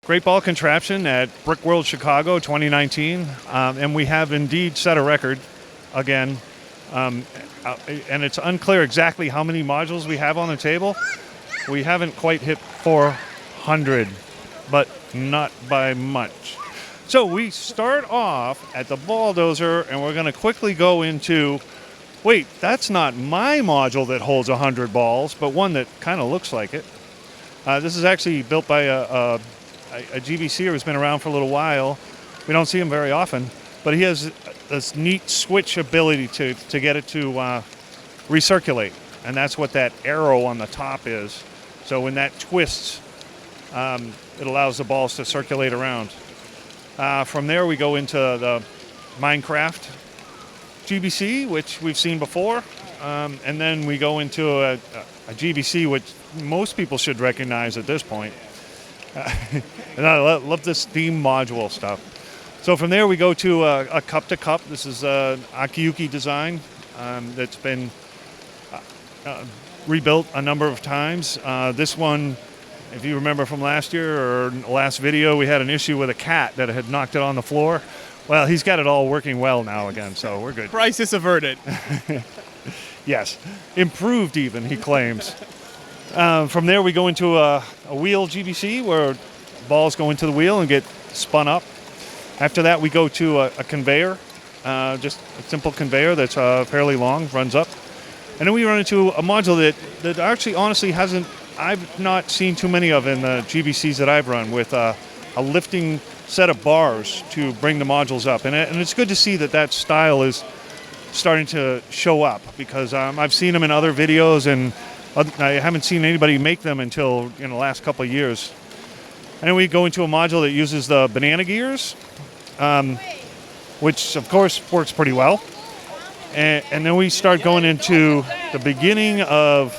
Great ball contraption at Brickworld Chicago 2019, and we have indeed set a record again. And it's unclear exactly how many modules we have on the table. We haven't quite hit 400, but not by much. So we start off at the ball dozer, and we're going to quickly go into, wait, that's not my module that holds 100 balls, but one that kind of looks like it. This is actually built by a GBCer who's been around for a little while. We don't see him very often, but he has this neat switch ability to get it to recirculate, and that's what that arrow on the top is. So when that twists, it allows the balls to circulate around. From there we go into the Minecraft GBC, which we've seen before, and then we go into a GBC which most people should recognize at this point. And I love this theme module stuff. So from there we go to a cup-to-cup. This is an Akiyuki design that's been rebuilt a number of times. This one, if you remember from last year or last video, we had an issue with a cat that had knocked it on the floor. Well, he's got it all working well now again, so we're good. Crisis averted. Yes, improved even, he claims. From there, we go into a wheel GBC where balls go into the wheel and get spun up. After that, we go to a conveyor, just a simple conveyor that's fairly long, runs up. And then we run into a module that actually, honestly, I've not seen too many of in the GBCs that I've run, with a lifting set of bars to bring the modules up. And it's good to see that style is starting to show up, because I've seen them in other videos, and I haven't seen anybody make them until in the last couple of years. And then we go into a module that uses the banana gears, which of course works pretty well. And then we start going into the beginning of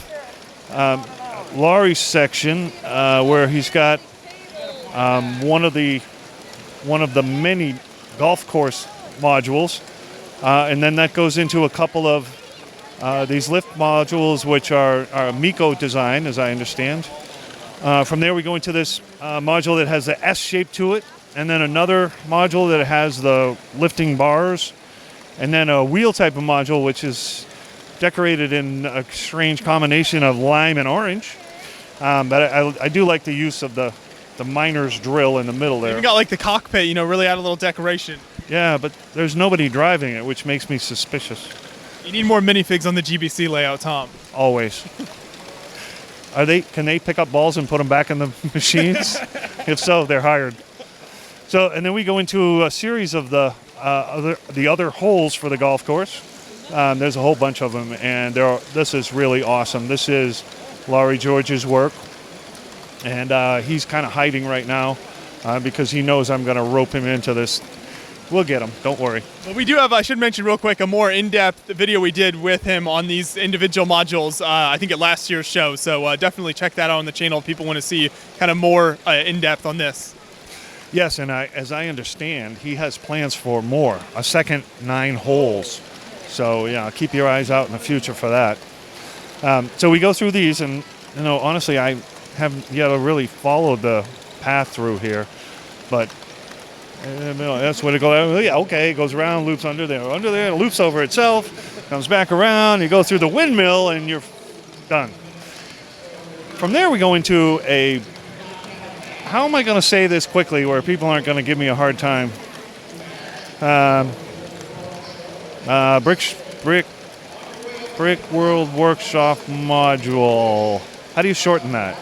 Laurie's section, where he's got one of the many golf course modules, and then that goes into a couple of these lift modules, which are Miko design, as I understand. From there, we go into this module that has the S shape to it, and then another module that has the lifting bars, and then a wheel type of module, which is decorated in a strange combination of lime and orange. But I do like the use of the miner's drill in the middle there. You got like the cockpit, really add a little decoration. Yeah, but there's nobody driving it, which makes me suspicious. You need more minifigs on the GBC layout, Tom. Always. Can they pick up balls and put them back in the machines? If so, they're hired. So, and then we go into a series of the other holes for the golf course. There's a whole bunch of them, and this is really awesome. This is Laurie George's work, and he's kind of hiding right now because he knows I'm going to rope him into this. We'll get him, don't worry. Well, we do have, I should mention real quick, a more in-depth video we did with him on these individual modules, I think at last year's show. So definitely check that out on the channel if people want to see kind of more in-depth on this. Yes, and as I understand, he has plans for more, a second 9 holes. So yeah, keep your eyes out in the future for that. So we go through these, and honestly, I haven't yet really followed the path through here, but that's where it goes. Yeah, okay, it goes around, loops under there, loops over itself, comes back around, you go through the windmill, and you're done. From there, we go into how am I going to say this quickly where people aren't going to give me a hard time? Brickworld Workshop Module. How do you shorten that?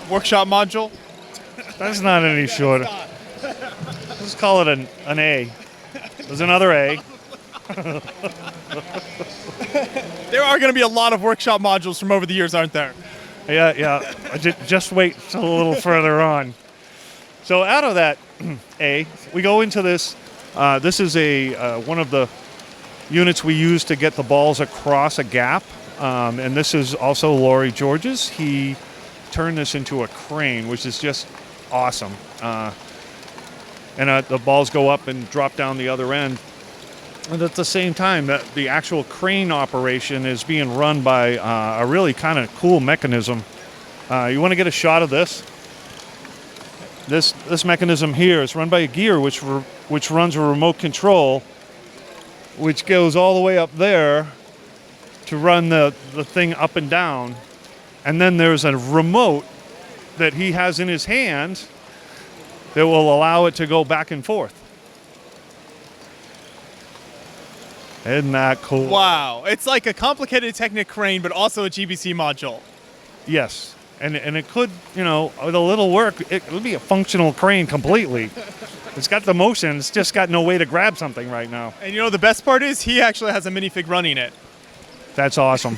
Workshop Module? That's not any shorter. Let's call it an A. There's another A. There are going to be a lot of workshop modules from over the years, aren't there? Yeah. Just wait till a little further on. So out of that A, we go into this. This is one of the units we use to get the balls across a gap. And this is also Laurie George's. He turned this into a crane, which is just awesome. And the balls go up and drop down the other end. And at the same time, the actual crane operation is being run by a really kind of cool mechanism. You want to get a shot of this? This mechanism here is run by a gear which runs a remote control, which goes all the way up there to run the thing up and down. And then there's a remote that he has in his hand that will allow it to go back and forth. Isn't that cool? Wow. It's like a complicated Technic crane, but also a GBC module. Yes. And it could, with a little work, it would be a functional crane completely. It's got the motion. It's just got no way to grab something right now. And the best part is he actually has a minifig running it. That's awesome.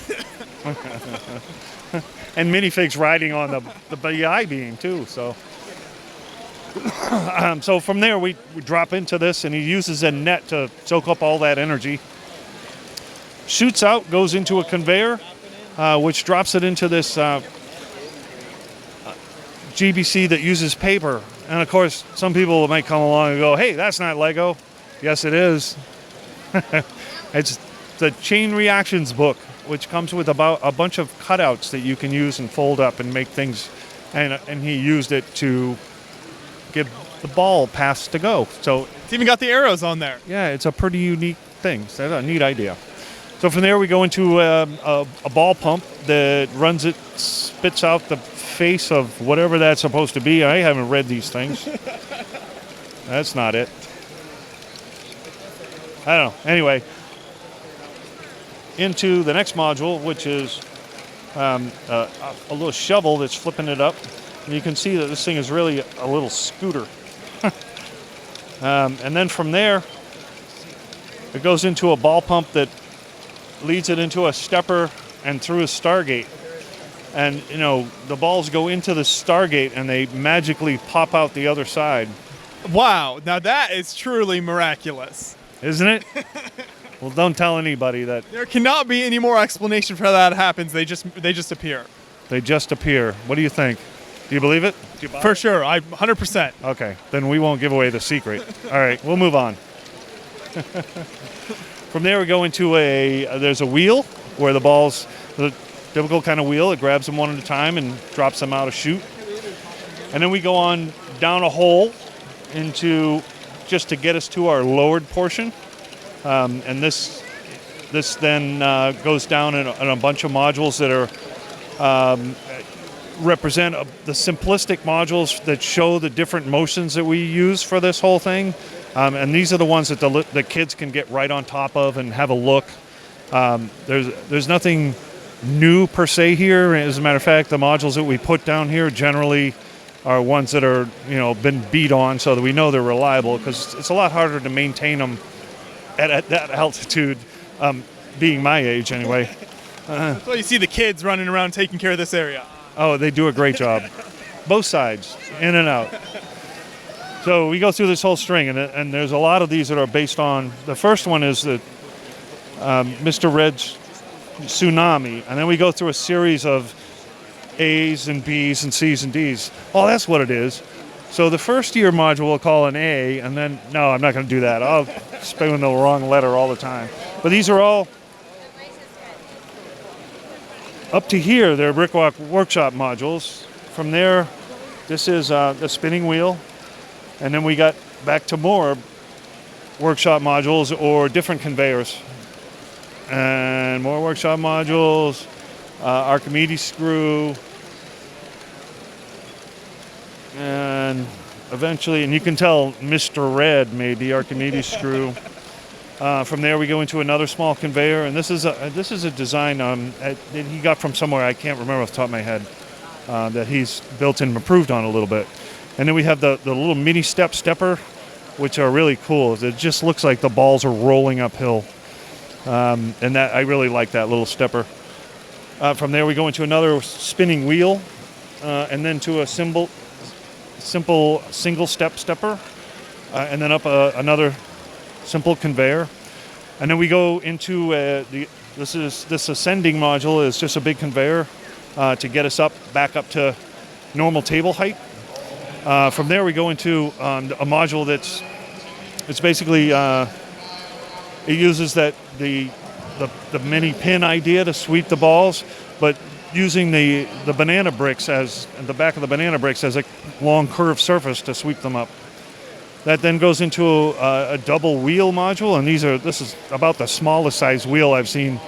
And minifigs riding on the BI beam too. So, so from there we drop into this, and he uses a net to soak up all that energy. Shoots out, goes into a conveyor, which drops it into this GBC that uses paper. And of course, some people might come along and go, "Hey, that's not Lego." Yes, it is. It's the chain reactions book, which comes with about a bunch of cutouts that you can use and fold up and make things. And he used it to give the ball paths to go. So It's even got the arrows on there. yeah, it's a pretty unique thing. It's a neat idea. So from there we go into a ball pump that runs it, spits out the face of whatever that's supposed to be. I haven't read these things. That's not it. I don't know. Anyway, into the next module, which is a little shovel that's flipping it up. And you can see that this thing is really a little scooter. And then from there, it goes into a ball pump that leads it into a stepper and through a Stargate. And, the balls go into the Stargate and they magically pop out the other side. Wow. Now that is truly miraculous. Isn't it? Well, don't tell anybody that. There cannot be any more explanation for how that happens. They just appear. They just appear. What do you think? Do you believe it? Do you buy For it? sure. 100%. Okay, then we won't give away the secret. All right, we'll move on. From there we go into there's a wheel where the balls, the typical kind of wheel, it grabs them one at a time and drops them out a chute. And then we go on down a hole into, just to get us to our lowered portion. And this then goes down in a bunch of modules that are represent the simplistic modules that show the different motions that we use for this whole thing. And these are the ones that the kids can get right on top of and have a look. There's nothing new per se here. As a matter of fact, the modules that we put down here generally are ones that are been beat on, so that we know they're reliable, because it's a lot harder to maintain them at that altitude, being my age anyway. That's why you see the kids running around taking care of this area. Oh, they do a great job. Both sides, in and out. So we go through this whole string, and there's a lot of these that are based on, the first one is the Mr. Red's Tsunami, and then we go through a series of A's and B's and C's and D's. Oh, that's what it is. So the first year module we'll call an A, and then, no, I'm not going to do that. I'll spell the wrong letter all the time. But these are all, up to here, they're Brickworld Workshop modules. From there, this is the spinning wheel. And then we got back to more workshop modules or different conveyors. And more workshop modules, Archimedes Screw, and eventually, and you can tell Mr. Red made the Archimedes Screw. From there, we go into another small conveyor, and this is a design that he got from somewhere I can't remember off the top of my head, that he's built and improved on a little bit. And then we have the little mini stepper, which are really cool. It just looks like the balls are rolling uphill, and that I really like that little stepper. From there, we go into another spinning wheel, and then to a simple single stepper, and then up another simple conveyor, and then we go into this ascending module is just a big conveyor to get us back up to normal table height. From there we go into a module it's basically it uses the mini pin idea to sweep the balls, but using the banana bricks as the back of the banana bricks as a long curved surface to sweep them up. That then goes into a double wheel module, and this is about the smallest size wheel I've seen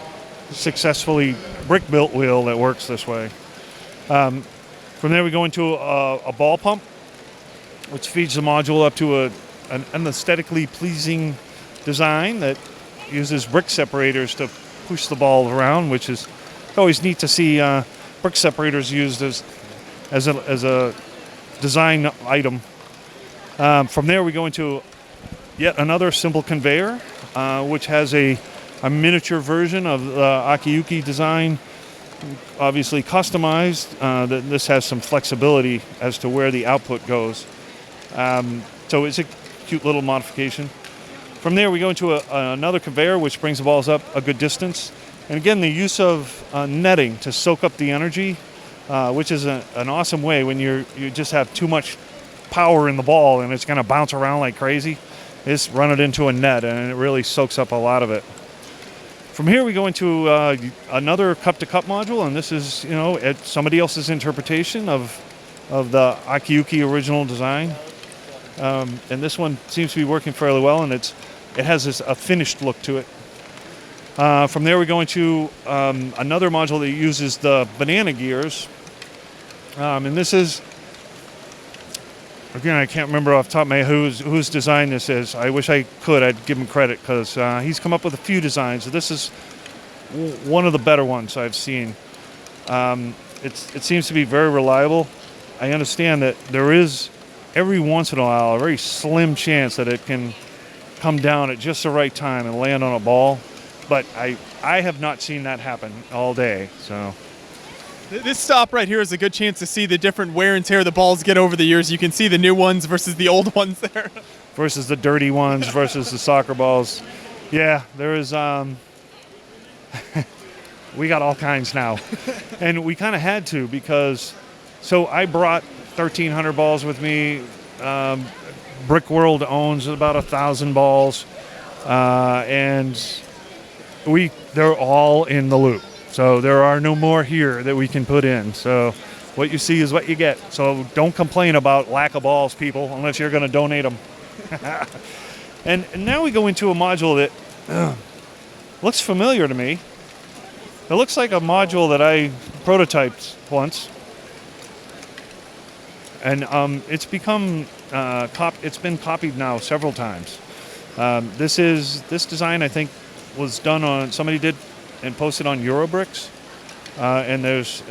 successfully brick built wheel that works this way. From there we go into a ball pump, which feeds the module up to an aesthetically pleasing design that uses brick separators to push the ball around, which is always neat to see brick separators used as a design item. From there we go into yet another simple conveyor, which has a miniature version of the Akiyuki design, obviously customized. This has some flexibility as to where the output goes. So it's a cute little modification. From there we go into another conveyor, which brings the balls up a good distance. And again, the use of netting to soak up the energy, which is an awesome way when you just have too much power in the ball and it's going to bounce around like crazy. Just run it into a net and it really soaks up a lot of it. From here we go into another cup-to-cup module, and this is somebody else's interpretation of the Akiyuki original design. And this one seems to be working fairly well, and it has a finished look to it. From there we go into another module that uses the banana gears. And this is, again, I can't remember off the top of my head whose design this is. I wish I could. I'd give him credit because he's come up with a few designs. This is one of the better ones I've seen. It seems to be very reliable. I understand that there is, every once in a while, a very slim chance that it can come down at just the right time and land on a ball. But I have not seen that happen all day. So this stop right here is a good chance to see the different wear and tear the balls get over the years. You can see the new ones versus the old ones there. Versus the dirty ones versus the soccer balls. Yeah, there is, we got all kinds now. And we kind of had to because, so I brought 1,300 balls with me. Brickworld owns about 1,000 balls. And they're all in the loop. So there are no more here that we can put in. So what you see is what you get. So don't complain about lack of balls, people, unless you're going to donate them. And now we go into a module that looks familiar to me. It looks like a module that I prototyped once. And it's become, it's been copied now several times. This design, I think, was done on, somebody did and posted on Eurobricks, and there's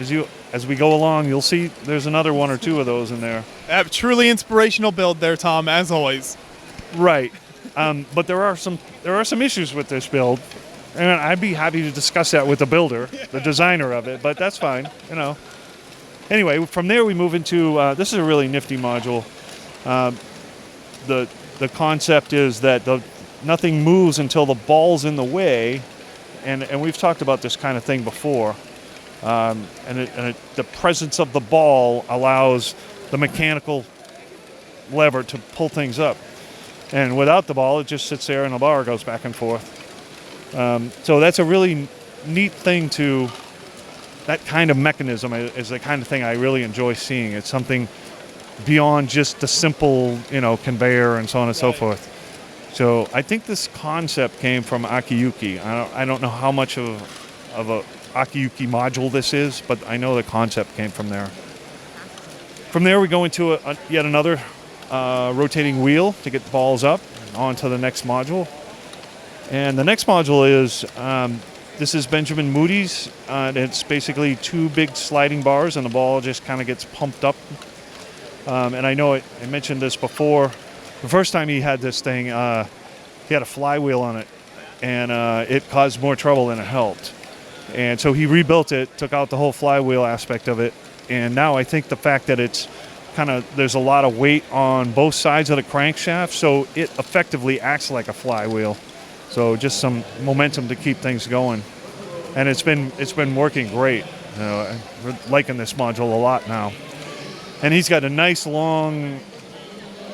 as we go along, you'll see there's another one or two of those in there. Truly inspirational build there, Tom, as always. Right, but there are some issues with this build, and I'd be happy to discuss that with the builder, the designer of it. But that's fine, Anyway, from there we move into this is a really nifty module. The concept is that nothing moves until the ball's in the way. And we've talked about this kind of thing before, the presence of the ball allows the mechanical lever to pull things up, and without the ball, it just sits there and the bar goes back and forth. So that's a really neat thing. That kind of mechanism is the kind of thing I really enjoy seeing. It's something beyond just the simple, conveyor and so on and so forth. So I think this concept came from Akiyuki. I don't know how much of a Akiyuki module this is, but I know the concept came from there. From there we go into yet another rotating wheel to get the balls up and on to the next module. And the next module is, this is Benjamin Moody's. It's basically two big sliding bars and the ball just kind of gets pumped up. And I know I mentioned this before. The first time he had this thing, he had a flywheel on it, and it caused more trouble than it helped. And so he rebuilt it, took out the whole flywheel aspect of it, and now I think the fact that it's there's a lot of weight on both sides of the crankshaft, so it effectively acts like a flywheel. So just some momentum to keep things going. And it's been working great. We're liking this module a lot now. And he's got a nice long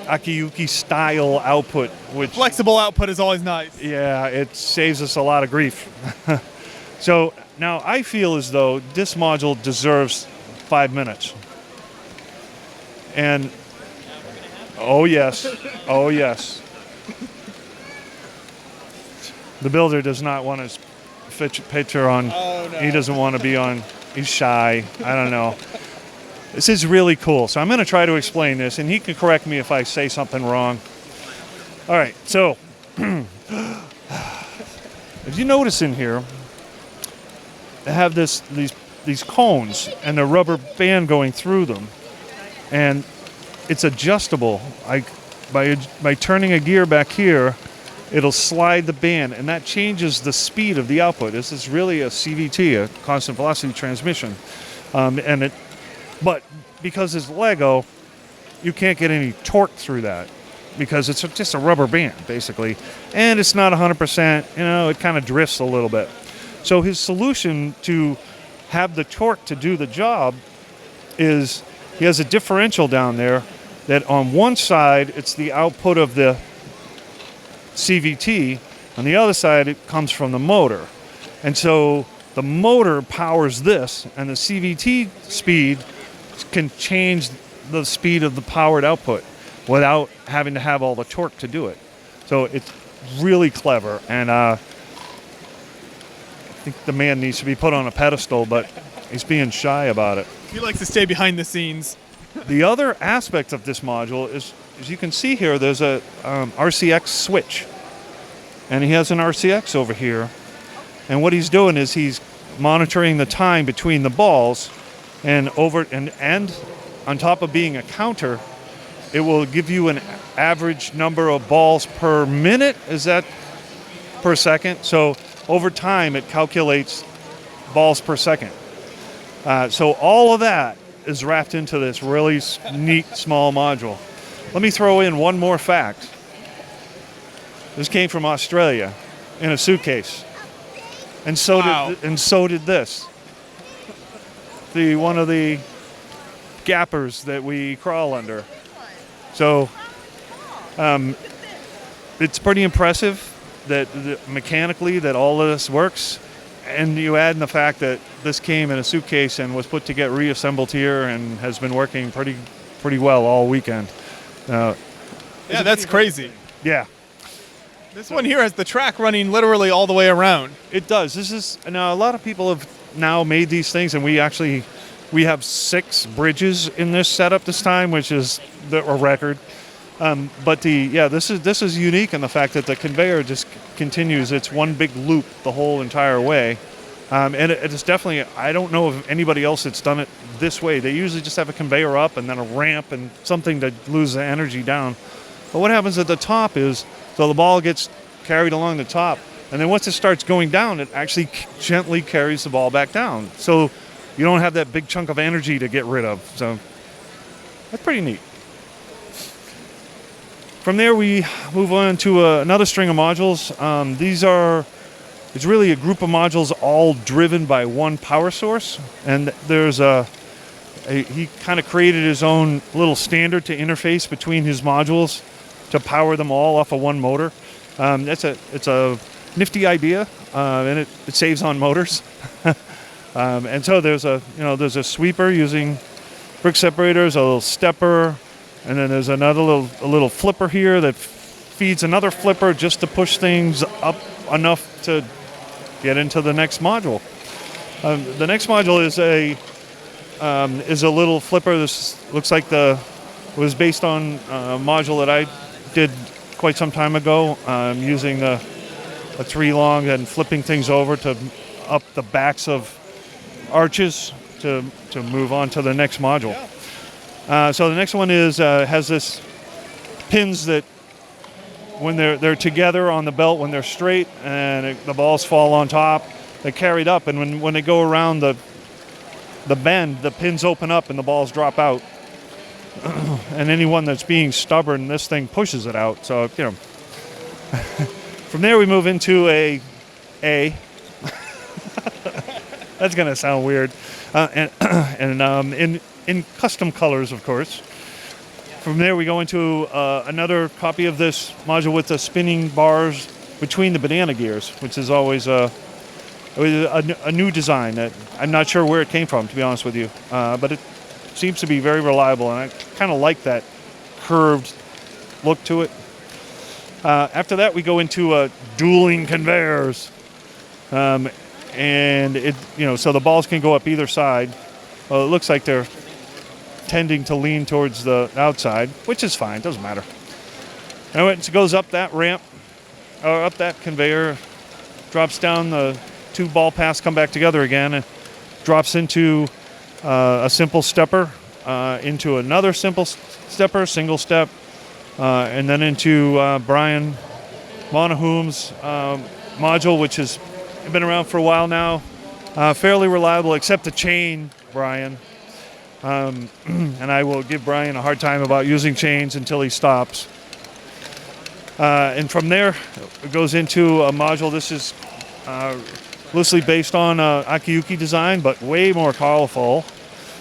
Akiyuki style output, which flexible output is always nice. Yeah, it saves us a lot of grief. So now I feel as though this module deserves 5 minutes. And oh yes, oh yes. The builder does not want his picture on. Oh, no. He doesn't want to be on. He's shy. I don't know. This is really cool. So I'm going to try to explain this, and he can correct me if I say something wrong. All right. So if you notice in here, they have these cones and the rubber band going through them, and it's adjustable. By turning a gear back here, it'll slide the band, and that changes the speed of the output. This is really a CVT, a constant velocity transmission. But because it's Lego, you can't get any torque through that because it's just a rubber band, basically. And it's not 100%, it kind of drifts a little bit. So his solution to have the torque to do the job is he has a differential down there that on one side, it's the output of the CVT. On the other side, it comes from the motor. And so the motor powers this, and the CVT speed can change the speed of the powered output without having to have all the torque to do it. So it's really clever, and I think the man needs to be put on a pedestal, but he's being shy about it. He likes to stay behind the scenes. The other aspect of this module is, as you can see here, there's a RCX switch. And he has an RCX over here. And what he's doing is he's monitoring the time between the balls, and on top of being a counter, it will give you an average number of balls per minute. Is that per second? So over time, it calculates balls per second. So all of that is wrapped into this really neat small module. Let me throw in one more fact. This came from Australia in a suitcase, and so did this. One of the gappers that we crawl under. So it's pretty impressive that mechanically that all of this works, and you add in the fact that this came in a suitcase and was put to get reassembled here and has been working pretty well all weekend. Yeah, that's crazy. Yeah. This one here has the track running literally all the way around. It does. Now a lot of people have now made these things, and we have 6 bridges in this setup this time, which is a record. But this is unique in the fact that the conveyor just continues its one big loop the whole entire way. And it is definitely, I don't know of anybody else that's done it this way. They usually just have a conveyor up and then a ramp and something to lose the energy down. But what happens at the top is, so the ball gets carried along the top, and then once it starts going down, it actually gently carries the ball back down. So you don't have that big chunk of energy to get rid of. So that's pretty neat. From there, we move on to another string of modules. It's really a group of modules all driven by one power source. And there's he kind of created his own little standard to interface between his modules to power them all off of one motor. It's a nifty idea, and it saves on motors. And so there's a sweeper using brick separators, a little stepper, and then there's a little flipper here that feeds another flipper just to push things up enough to get into the next module. The next module is a little flipper. This looks like was based on a module that I did quite some time ago, using a 3-long and flipping things over to up the backs of arches to move on to the next module. So the next one has this pins that when they're together on the belt, when they're straight and the balls fall on top, they're carried up, and when they go around the bend, the pins open up and the balls drop out. And anyone that's being stubborn, this thing pushes it out. So, from there we move into a that's going to sound weird. In custom colors, of course. From there we go into another copy of this module with the spinning bars between the banana gears, which is always It was a new design that I'm not sure where it came from, to be honest with you. But it seems to be very reliable, and I kind of like that curved look to it. After that, we go into dueling conveyors. And it, so the balls can go up either side. Well, it looks like they're tending to lean towards the outside, which is fine, doesn't matter. And it goes up that ramp, or up that conveyor, drops down, the two ball paths come back together again, and drops into a simple stepper, into another simple stepper, single step, and then into Brian Monahume's module, which has been around for a while now. Fairly reliable, except the chain, Brian. And I will give Brian a hard time about using chains until he stops. And from there, it goes into a module. This is loosely based on Akiyuki design, but way more colorful.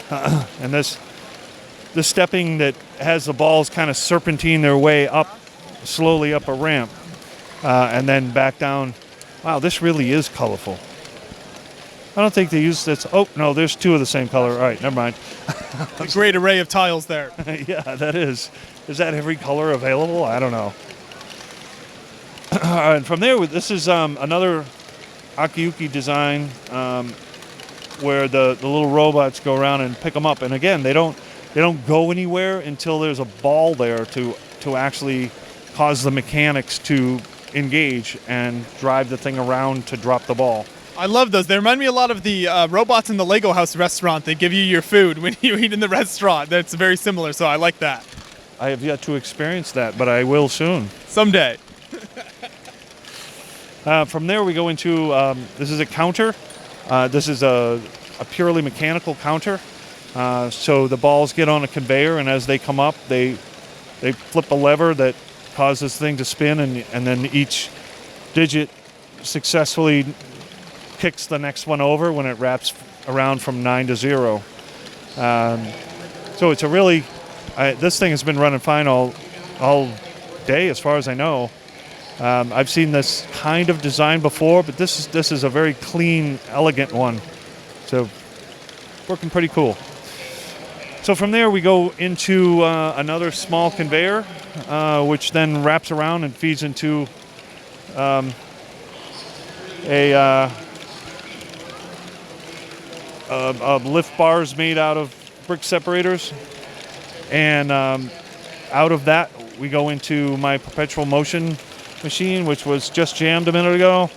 And the stepping that has the balls kind of serpentine their way up, slowly up a ramp, and then back down. Wow, this really is colorful. I don't think they use this. Oh, no, there's two of the same color. All right, never mind. A great array of tiles there. Yeah, that is. Is that every color available? I don't know. And from there, this is another Akiyuki design where the little robots go around and pick them up. And again, they don't go anywhere until there's a ball there to actually cause the mechanics to engage and drive the thing around to drop the ball. I love those. They remind me a lot of the robots in the Lego House restaurant. They give you your food when you eat in the restaurant. That's very similar, so I like that. I have yet to experience that, but I will soon. Someday. From there, we go into, this is a counter. This is a purely mechanical counter. So the balls get on a conveyor, and as they come up, they flip a lever that causes the thing to spin, and then each digit successfully kicks the next one over when it wraps around from 9 to 0. So it's a really, this thing has been running fine all day as far as I know. I've seen this kind of design before, but this is a very clean, elegant one. So working pretty cool. So from there we go into another small conveyor, which then wraps around and feeds into lift bars made out of brick separators. And out of that, we go into my perpetual motion machine, which was just jammed a minute ago.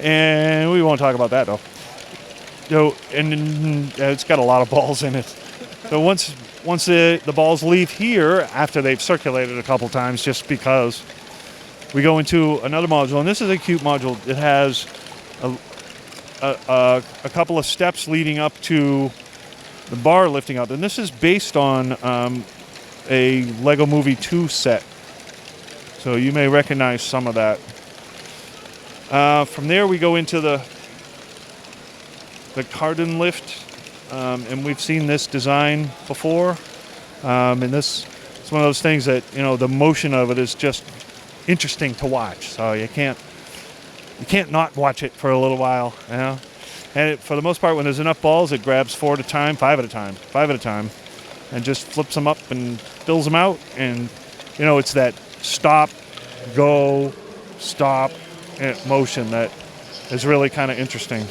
And we won't talk about that, though. And it's got a lot of balls in it. So once the balls leave here, after they've circulated a couple times, just because, we go into another module. And this is a cute module. It has a couple of steps leading up to the bar lifting up. And this is based on a Lego Movie 2 set. So you may recognize some of that. From there, we go into the Cardon Lift. And we've seen this design before. And this it's one of those things that, the motion of it is just interesting to watch. So you can't not watch it for a little while, And for the most part, when there's enough balls, it grabs 5 at a time, and just flips them up and fills them out. And, it's that stop, go, stop motion that is really kind of interesting.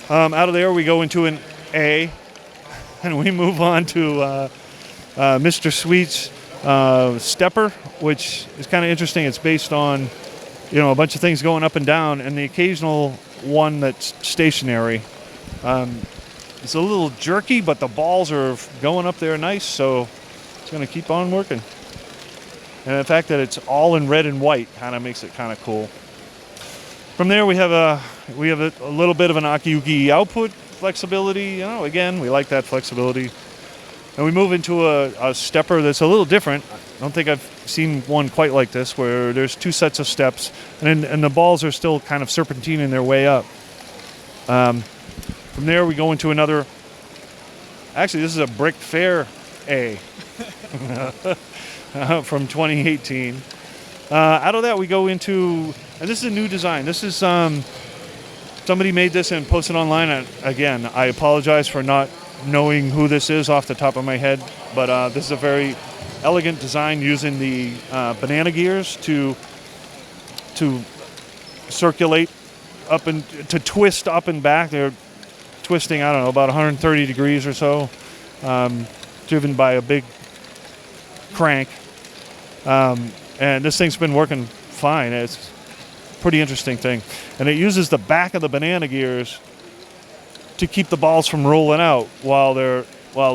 Out of there, we go into an A, and we move on to Mr. Sweet's stepper, which is kind of interesting. It's based on, a bunch of things going up and down, and the occasional one that's stationary. It's a little jerky, but the balls are going up there nice, so it's going to keep on working. And the fact that it's all in red and white kind of makes it kind of cool. From there, we have a little bit of an Akiyuki output flexibility. Again, we like that flexibility. And we move into a stepper that's a little different. I don't think I've seen one quite like this, where there's two sets of steps, and the balls are still kind of serpentining their way up. From there, we go into another. Actually, this is a Brick Fair A from 2018. Out of that, we go into, and this is a new design. This is Somebody made this and posted online. And again, I apologize for not knowing who this is off the top of my head, but this is a very elegant design using the banana gears to circulate up and to twist up and back. They're twisting, I don't know, about 130 degrees or so, driven by a big crank. And this thing's been working fine. It's a pretty interesting thing. And it uses the back of the banana gears to keep the balls from rolling out while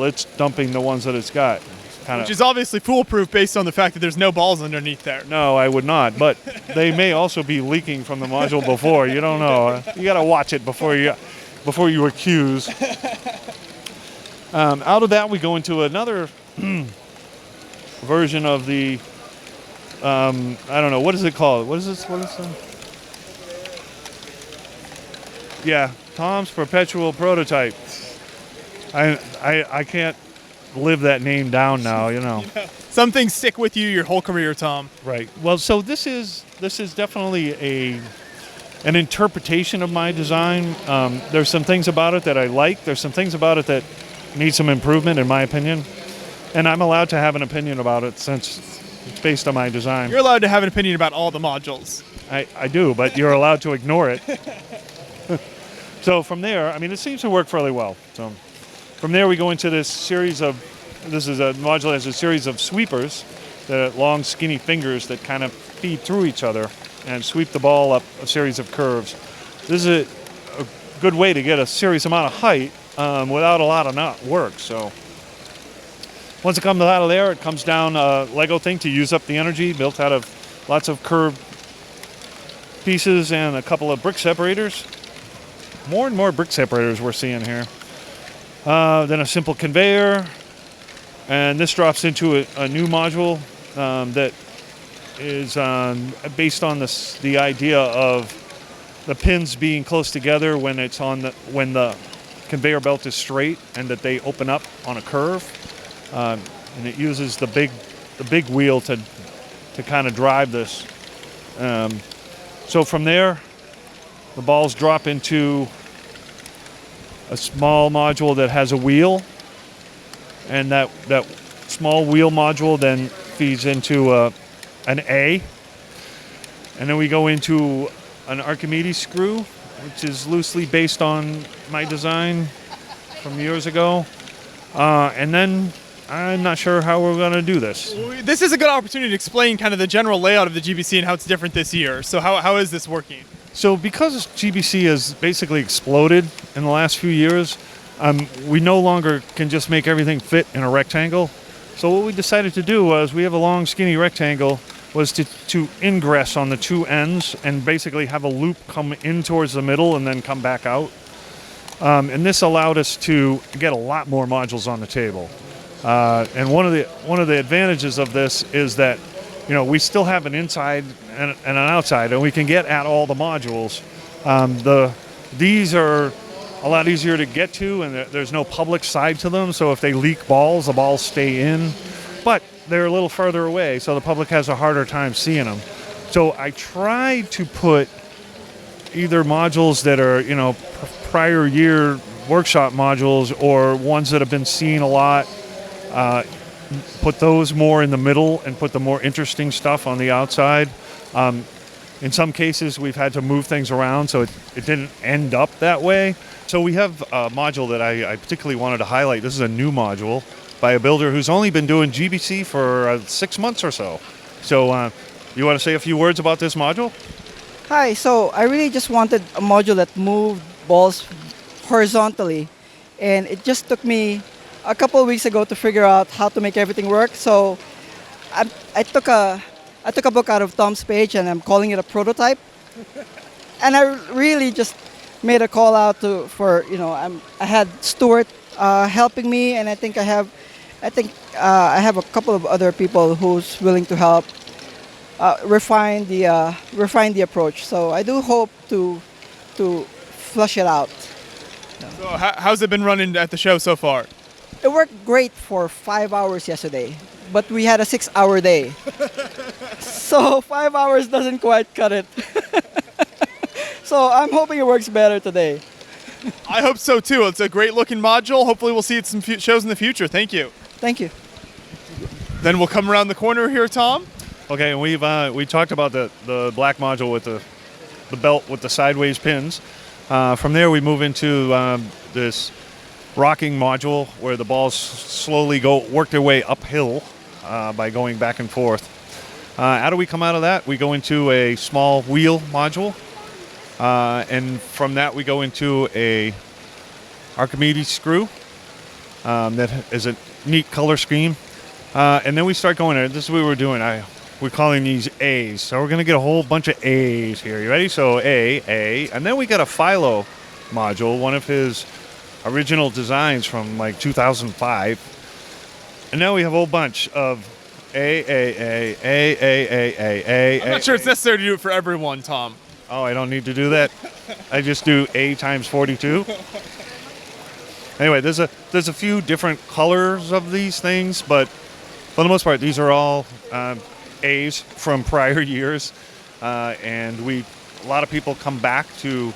it's dumping the ones that it's got. Which is obviously foolproof based on the fact that there's no balls underneath there. No, I would not. But they may also be leaking from the module before. You don't know. You got to watch it before you accuse. Out of that, we go into another version of the. I don't know. What is it called? What is this? What is it? Yeah, Tom's Perpetual prototype. I can't live that name down now, you know. Some things stick with you your whole career, Tom. Right. Well, so this is definitely an interpretation of my design. There's some things about it that I like. There's some things about it that need some improvement, in my opinion. And I'm allowed to have an opinion about it since it's based on my design. You're allowed to have an opinion about all the modules. I do, but you're allowed to ignore it. So from there, I mean, it seems to work fairly well. So from there, we go into this series of, this is a module that has a series of sweepers, the long, skinny fingers that kind of feed through each other and sweep the ball up a series of curves. This is a good way to get a serious amount of height without a lot of work. So once it comes out of there, it comes down a Lego thing to use up the energy, built out of lots of curved pieces and a couple of brick separators. More and more brick separators we're seeing here. Then a simple conveyor, and this drops into a new module that is based on the idea of the pins being close together when the conveyor belt is straight, and that they open up on a curve, and it uses the big wheel to kind of drive this. So from there, the balls drop into a small module that has a wheel, and that small wheel module then feeds into an A, and then we go into an Archimedes screw, which is loosely based on my design from years ago, and then I'm not sure how we're going to do this. This is a good opportunity to explain kind of the general layout of the GBC and how it's different this year. So how is this working? So because GBC has basically exploded in the last few years, we no longer can just make everything fit in a rectangle. So what we decided to do was, we have a long skinny rectangle, was to ingress on the two ends and basically have a loop come in towards the middle and then come back out. And this allowed us to get a lot more modules on the table. And one of the advantages of this is that, you know, we still have an inside and an outside, and we can get at all the modules. These are a lot easier to get to, and there's no public side to them, so if they leak balls, the balls stay in. But they're a little further away, so the public has a harder time seeing them. So I try to put either modules that are, you know, prior year workshop modules, or ones that have been seen a lot, put those more in the middle and put the more interesting stuff on the outside. In some cases, we've had to move things around, so it didn't end up that way. So we have a module that I particularly wanted to highlight. This is a new module by a builder who's only been doing GBC for 6 months or so. So you want to say a few words about this module? Hi, so I really just wanted a module that moved balls horizontally, and it just took me a couple of weeks ago to figure out how to make everything work. So I took a book out of Tom's page, and I'm calling it a prototype. And I really just made a call out for I had Stuart helping me, and I think I have a couple of other people who's willing to help refine the approach. So I do hope to flush it out. So how's it been running at the show so far? It worked great for 5 hours yesterday, but we had a 6-hour day. So 5 hours doesn't quite cut it. So I'm hoping it works better today. I hope so too. It's a great looking module. Hopefully we'll see it some shows in the future. Thank you. Thank you. Then we'll come around the corner here, Tom. Okay, and we talked about the black module with the belt with the sideways pins. From there, we move into this rocking module where the balls slowly work their way uphill by going back and forth. How do we come out of that? We go into a small wheel module, and from that we go into a Archimedes screw that is a neat color scheme. And then we start going, this is what we're doing. We're calling these A's. So we're going to get a whole bunch of A's here. You ready? So A. And then we got a Philo module, one of his original designs from like 2005. And now we have a whole bunch of A. I'm not sure it's necessary to do it for everyone, Tom. Oh, I don't need to do that. I just do A times 42. Anyway, there's a few different colors of these things, but for the most part, these are all A's from prior years, and a lot of people come back to,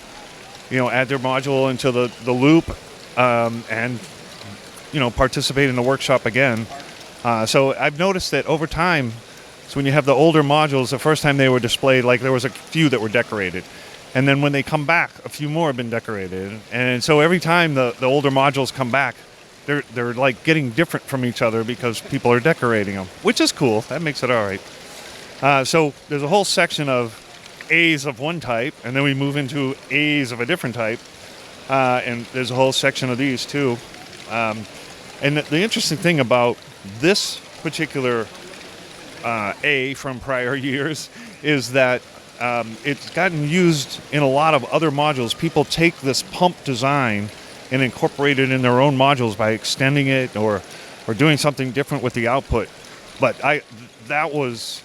add their module into the loop, and participate in the workshop again. So I've noticed that over time, so when you have the older modules, the first time they were displayed, like there was a few that were decorated. And then when they come back, a few more have been decorated. And so every time the older modules come back, they're like getting different from each other because people are decorating them, which is cool. That makes it all right. So there's a whole section of A's of one type, and then we move into A's of a different type. And there's a whole section of these too. And the interesting thing about this particular A from prior years is that it's gotten used in a lot of other modules. People take this pump design and incorporate it in their own modules by extending it or doing something different with the output. But that was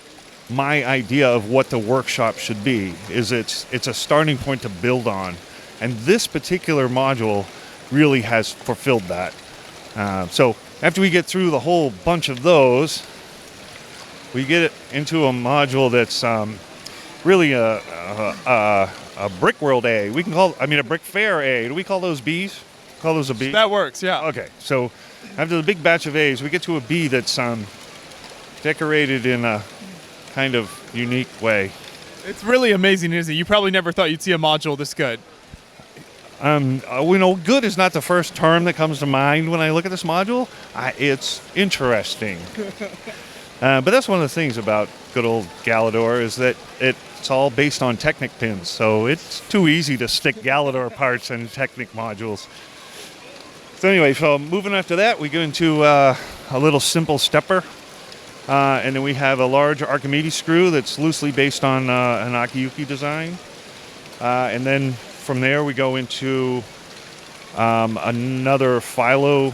my idea of what the workshop should be. Is it's a starting point to build on, and this particular module really has fulfilled that. So after we get through the whole bunch of those, we get it into a module that's really a Brickworld A. We can a Brick Fair A. Do we call those B's? Call those a B? That works, yeah. Okay, so after the big batch of A's, we get to a B that's decorated in a kind of unique way. It's really amazing, isn't it? You probably never thought you'd see a module this good. Good is not the first term that comes to mind when I look at this module. It's interesting. But that's one of the things about good old Galador is that it's all based on Technic pins. So it's too easy to stick Galador parts in Technic modules. So anyway, so moving after that, we go into a little simple stepper. And then we have a large Archimedes screw that's loosely based on an Akiyuki design. And then from there, we go into another Philo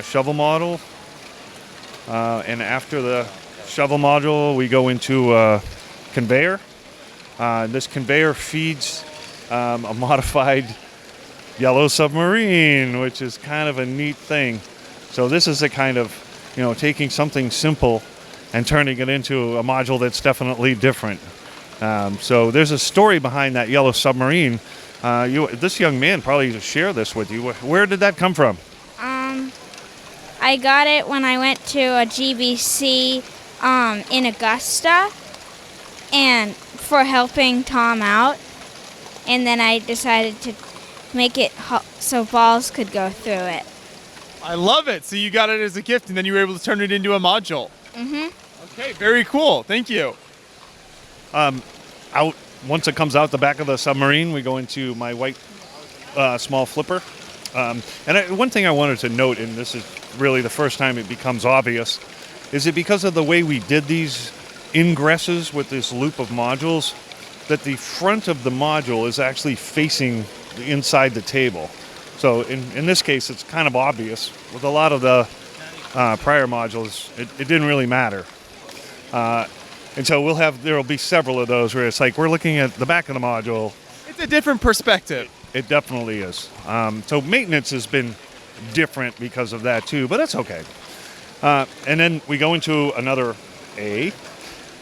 shovel model. And after the shovel module, we go into a conveyor. This conveyor feeds a modified yellow submarine, which is kind of a neat thing. So this is a kind of, taking something simple and turning it into a module that's definitely different. So there's a story behind that yellow submarine. This young man probably shared this with you. Where did that come from? I got it when I went to a GBC in Augusta, and for helping Tom out. And then I decided to make it so balls could go through it. I love it. So you got it as a gift, and then you were able to turn it into a module. Mm-hmm. Okay, very cool. Thank you. Once it comes out the back of the submarine, we go into my white small flipper. One thing I wanted to note, and this is really the first time it becomes obvious, is that because of the way we did these ingresses with this loop of modules, that the front of the module is actually facing inside the table. So in this case, it's kind of obvious. With a lot of the prior modules, it didn't really matter. And so there'll be several of those where it's like we're looking at the back of the module. It's a different perspective. It definitely is. So maintenance has been different because of that too, but that's okay. And then we go into another A.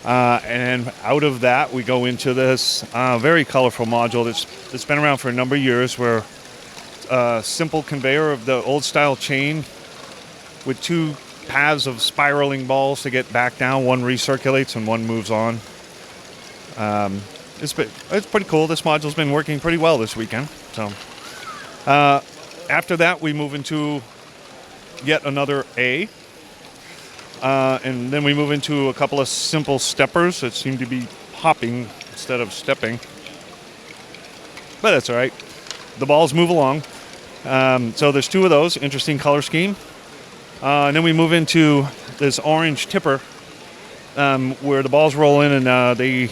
And out of that, we go into this very colorful module that's been around for a number of years, where simple conveyor of the old style chain with two paths of spiraling balls to get back down. One recirculates and one moves on. It's pretty cool. This module's been working pretty well this weekend. So after that, we move into yet another A. And then we move into a couple of simple steppers that seem to be hopping instead of stepping. But that's all right. The balls move along. So there's two of those. Interesting color scheme. And then we move into this orange tipper where the balls roll in and they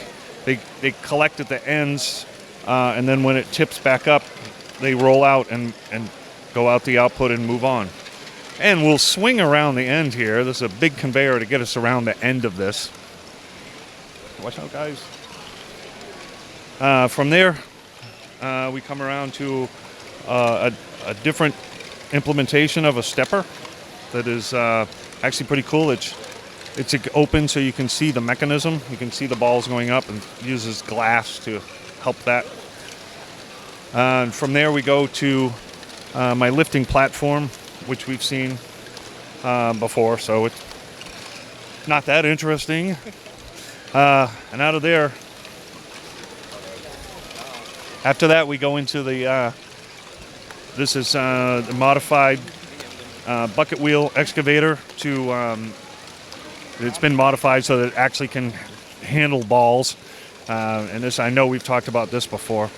collect at the ends. And then when it tips back up, they roll out and go out the output and move on. And we'll swing around the end here. This is a big conveyor to get us around the end of this. Watch out, guys. From there, we come around to a different implementation of a stepper that is actually pretty cool. It's open so you can see the mechanism. You can see the balls going up, and uses glass to help that. And from there, we go to my lifting platform, which we've seen before, so it's not that interesting. And out of there, after that, we go into the, this is the modified bucket wheel excavator it's been modified so that it actually can handle balls. And this, I know we've talked about this before.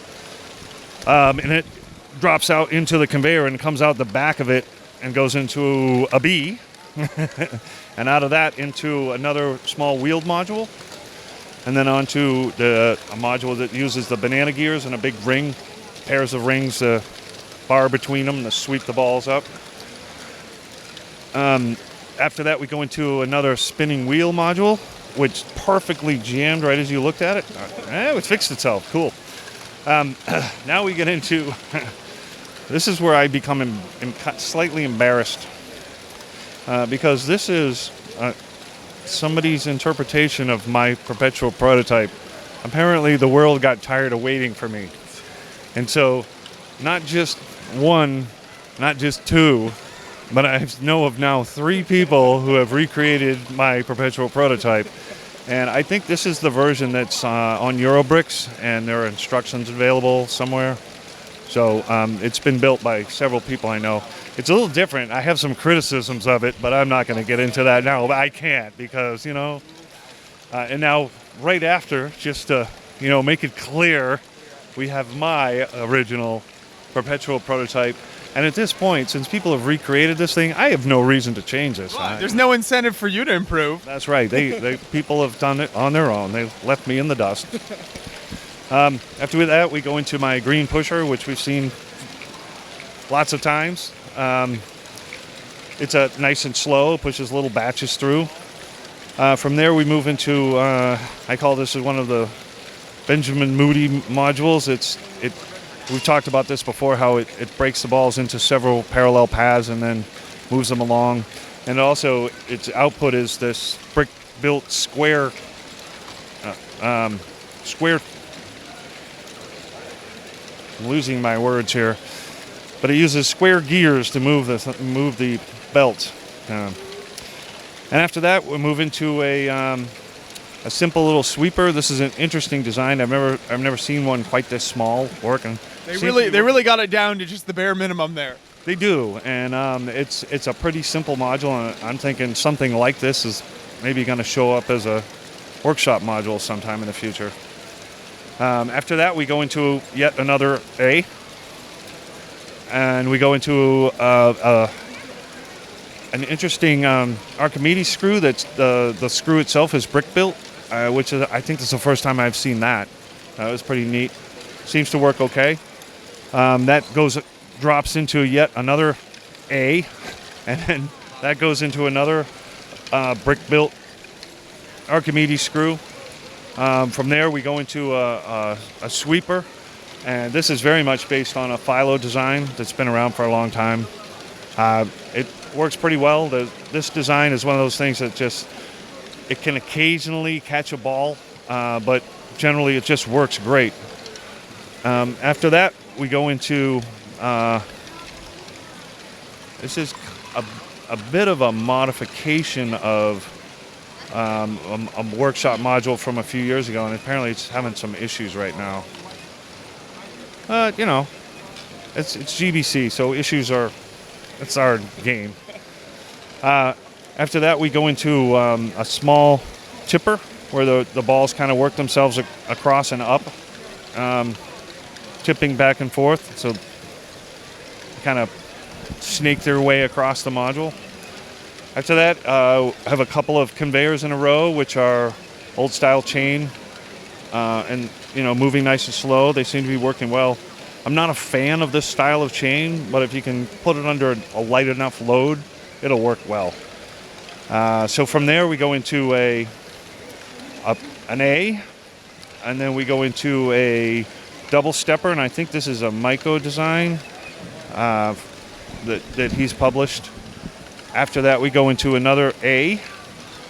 And it drops out into the conveyor and comes out the back of it and goes into a B, and out of that into another small wheeled module, and then onto a module that uses the banana gears and a big ring, pairs of rings, bar between them to sweep the balls up. After that, we go into another spinning wheel module, which perfectly jammed right as you looked at it. It fixed itself. Cool. Now we get into... This is where I become slightly embarrassed because this is somebody's interpretation of my Perpetual prototype. Apparently, the world got tired of waiting for me. And so, not just one, not just two, but I know of now 3 people who have recreated my Perpetual prototype. And I think this is the version that's on Eurobricks, and there are instructions available somewhere. So it's been built by several people I know. It's a little different. I have some criticisms of it, but I'm not going to get into that now. I can't because, and now right after, just to, make it clear, we have my original Perpetual prototype. And at this point, since people have recreated this thing, I have no reason to change this. Well, there's no incentive for you to improve. That's right. People have done it on their own. They left me in the dust. After that, we go into my green pusher, which we've seen lots of times. It's nice and slow, pushes little batches through. From there, we move into, I call this one of the Benjamin Moody modules. We've talked about this before, how it breaks the balls into several parallel paths and then moves them along. And also, its output is this brick-built square I'm losing my words here, but it uses square gears to move the belt. And after that, we'll move into a simple little sweeper. This is an interesting design. I've never seen one quite this small working. They really got it down to just the bare minimum there. They do, and it's a pretty simple module. And I'm thinking something like this is maybe going to show up as a workshop module sometime in the future. After that, we go into yet another A, and we go into an interesting Archimedes screw. That's the screw itself is brick built, which is, I think this is the first time I've seen that. It was pretty neat. Seems to work okay. That drops into yet another A, and then that goes into another brick built Archimedes screw. From there, we go into a sweeper, and this is very much based on a Philo design that's been around for a long time. It works pretty well. This design is one of those things that just It can occasionally catch a ball, but generally it just works great. After that, we go into, this is a bit of a modification of a workshop module from a few years ago, and apparently it's having some issues right now. You know, it's GBC, so it's our game. After that, we go into a small tipper where the balls kind of work themselves across and up, tipping back and forth, so kind of snake their way across the module. After that, I have a couple of conveyors in a row, which are old style chain, and moving nice and slow. They seem to be working well. I'm not a fan of this style of chain, but if you can put it under a light enough load, it'll work well. So from there, we go into an A, and then we go into a double stepper, and I think this is a Myco design that he's published. After that, we go into another A,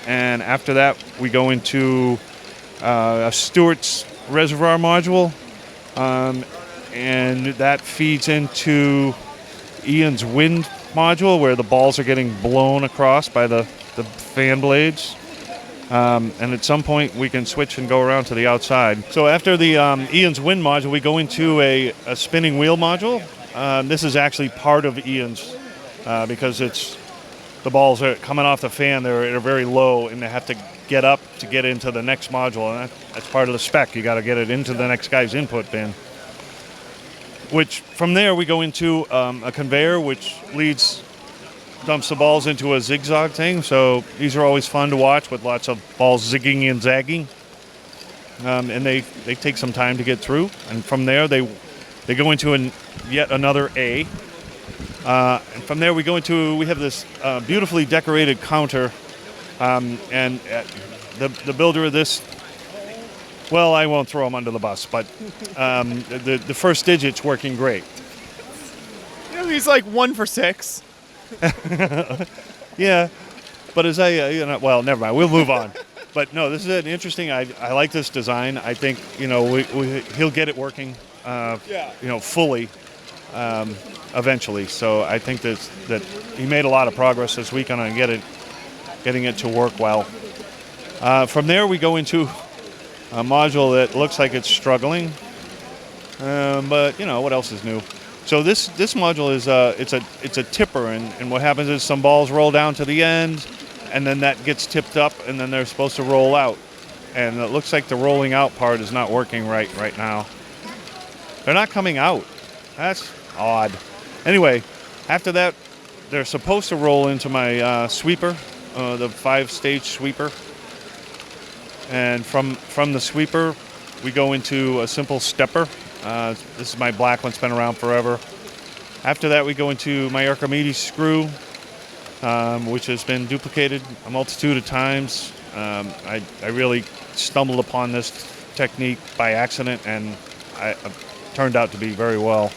and after that, we go into a Stuart's Reservoir Module, and that feeds into Ian's Wind Module, where the balls are getting blown across by the fan blades. And at some point, we can switch and go around to the outside. So after the Ian's Wind Module, we go into a spinning wheel module. This is actually part of Ian's because the balls are coming off the fan. They're very low, and they have to get up to get into the next module, and that's part of the spec. You got to get it into the next guy's input bin. Which from there we go into a conveyor, which dumps the balls into a zigzag thing. So these are always fun to watch with lots of balls zigging and zagging, and they take some time to get through. And from there they go into yet another A. And from there we have this beautifully decorated counter, and the builder of this, well, I won't throw him under the bus, but the first digit's working great. He's like 1 for 6. Yeah, but as well, never mind. We'll move on. But no, this is an interesting. I like this design. I think he'll get it working. Fully. Eventually, so I think that he made a lot of progress this week on getting it to work well. From there, we go into a module that looks like it's struggling, but what else is new? So this module is it's a tipper, and what happens is some balls roll down to the end, and then that gets tipped up, and then they're supposed to roll out, and it looks like the rolling out part is not working right now. They're not coming out. That's odd. Anyway, after that, they're supposed to roll into my sweeper, the 5-stage sweeper. And from the sweeper, we go into a simple stepper. This is my black one, it's been around forever. After that, we go into my Archimedes Screw, which has been duplicated a multitude of times. I really stumbled upon this technique by accident, and it turned out to be very well.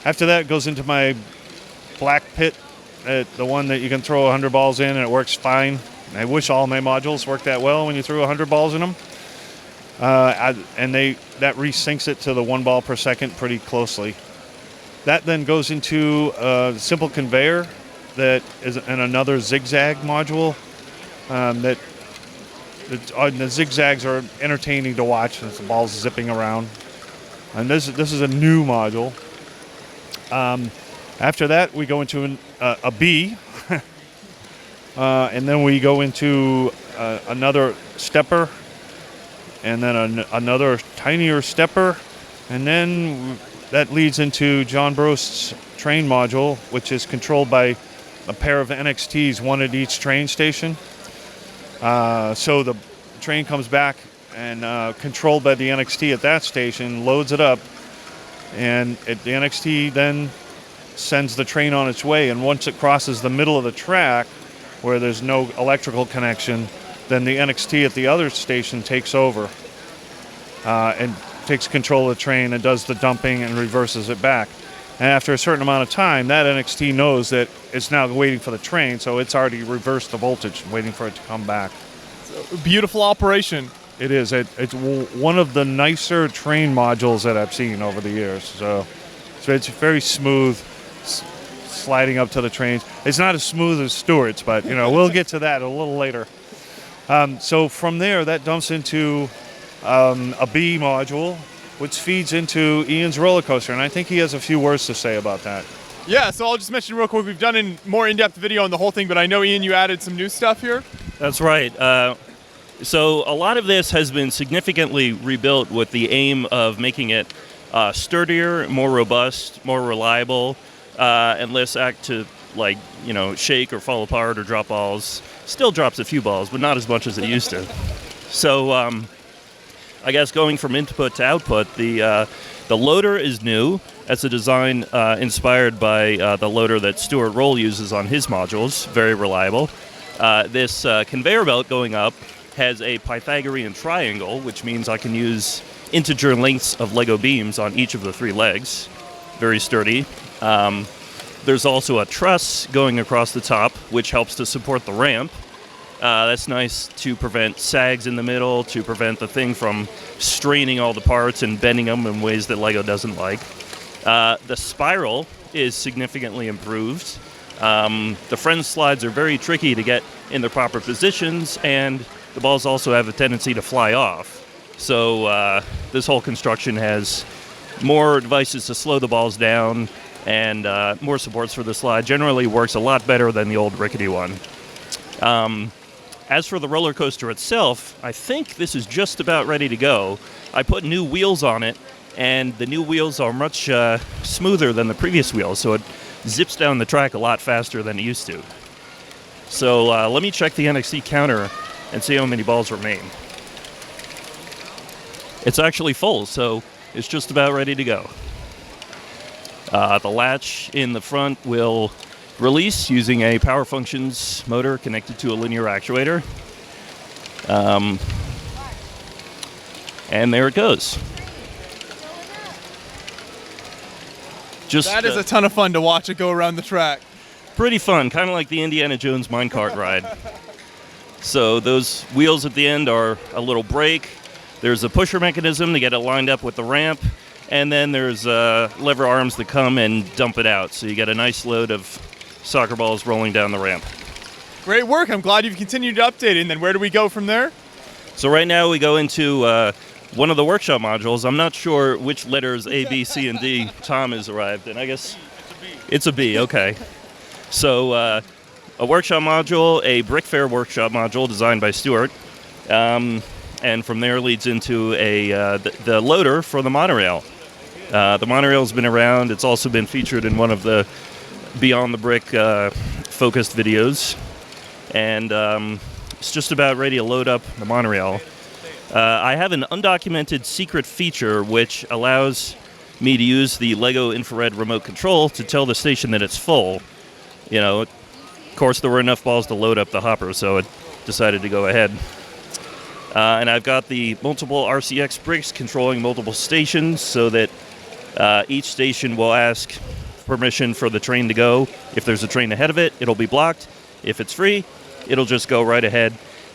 After that, it goes into my black pit, the one that you can throw 100 balls in and it works fine. I wish all my modules worked that well when you threw 100 balls in them. And that resyncs it to the 1 ball per second pretty closely. That then goes into a simple conveyor that is in another zigzag module. The zigzags are entertaining to watch as the ball's zipping around. And this is a new module. After that, we go into a B, and then we go into another stepper, and then another tinier stepper, and then that leads into John Brost's train module, which is controlled by a pair of NXTs, one at each train station. So the train comes back and controlled by the NXT at that station, loads it up, and the NXT then sends the train on its way. And once it crosses the middle of the track, where there's no electrical connection, then the NXT at the other station takes over and takes control of the train and does the dumping and reverses it back. And after a certain amount of time, that NXT knows that it's now waiting for the train, so it's already reversed the voltage, waiting for it to come back. Beautiful operation. It is. It's one of the nicer train modules that I've seen over the years. So it's very smooth, sliding up to the trains. It's not as smooth as Stuart's, but we'll get to that a little later. So from there, that dumps into a B module, which feeds into Ian's roller coaster, and I think he has a few words to say about that. Yeah, so I'll just mention real quick, we've done a more in-depth video on the whole thing, but I know, Ian, you added some new stuff here. That's right. So a lot of this has been significantly rebuilt with the aim of making it sturdier, more robust, more reliable, and less apt to shake or fall apart or drop balls. Still drops a few balls, but not as much as it used to. So I guess going from input to output, the loader is new. That's a design inspired by the loader that Stuart Roll uses on his modules. Very reliable. This conveyor belt going up has a Pythagorean triangle, which means I can use integer lengths of Lego beams on each of the 3 legs. Very sturdy. There's also a truss going across the top, which helps to support the ramp. That's nice to prevent sags in the middle, to prevent the thing from straining all the parts and bending them in ways that Lego doesn't like. The spiral is significantly improved. The friend slides are very tricky to get in their proper positions, and the balls also have a tendency to fly off. So this whole construction has more devices to slow the balls down and more supports for the slide. Generally works a lot better than the old rickety one. As for the roller coaster itself, I think this is just about ready to go. I put new wheels on it, and the new wheels are much smoother than the previous wheels, so it zips down the track a lot faster than it used to. So let me check the NXT counter and see how many balls remain. It's actually full, so it's just about ready to go. The latch in the front will release using a power functions motor connected to a linear actuator. And there it goes. That is a ton of fun to watch it go around the track. Pretty fun, kind of like the Indiana Jones minecart ride. So those wheels at the end are a little brake. There's a pusher mechanism to get it lined up with the ramp. And then there's lever arms that come and dump it out. So you get a nice load of soccer balls rolling down the ramp. Great work. I'm glad you've continued to update it. And then where do we go from there? So right now we go into one of the workshop modules. I'm not sure which letters A, B, C, and D Tom has arrived in. I guess it's a B. Okay. So a workshop module, a Brick Fair workshop module designed by Stuart. And from there leads into the loader for the Monorail. The Monorail's been around. It's also been featured in one of the Beyond the Brick focused videos. And it's just about ready to load up the Monorail. I have an undocumented secret feature which allows me to use the Lego infrared remote control to tell the station that it's full. Of course, there were enough balls to load up the hopper, so it decided to go ahead. And I've got the multiple RCX bricks controlling multiple stations so that each station will ask permission for the train to go. If there's a train ahead of it, it'll be blocked. If it's free, it'll just go right ahead.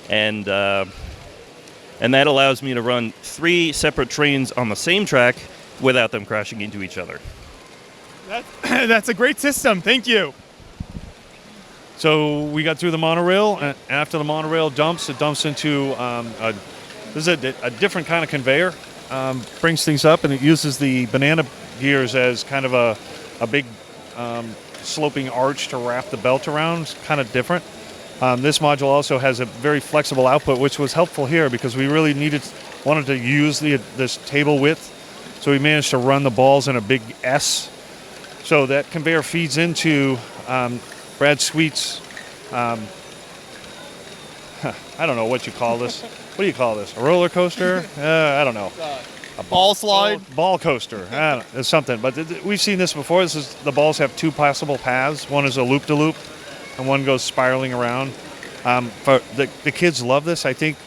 And that allows me to run 3 separate trains on the same track without them crashing into each other. That's a great system. Thank you. So we got through the monorail, and after the monorail dumps, it dumps into this is a different kind of conveyor. Brings things up, and it uses the banana gears as kind of a big sloping arch to wrap the belt around. It's kind of different. This module also has a very flexible output, which was helpful here because we really wanted to use this table width. So we managed to run the balls in a big S. So that conveyor feeds into Brad Sweet's, I don't know what you call this. What do you call this? A roller coaster? I don't know. A ball slide? Ball coaster. I don't know. It's something. But we've seen this before. The balls have 2 possible paths. One is a loop-de-loop, and one goes spiraling around. For the kids love this. I think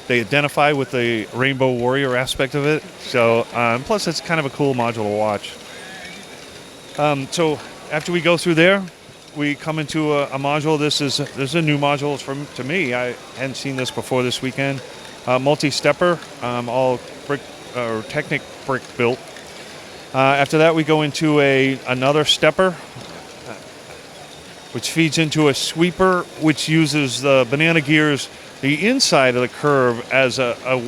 they identify with the Rainbow Warrior aspect of it. So plus, it's kind of a cool module to watch. So after we go through there, we come into a module. This is a new module to me. I hadn't seen this before this weekend. Multi-stepper, all brick or Technic brick built. After that, we go into another stepper, which feeds into a sweeper, which uses the banana gears, the inside of the curve, as a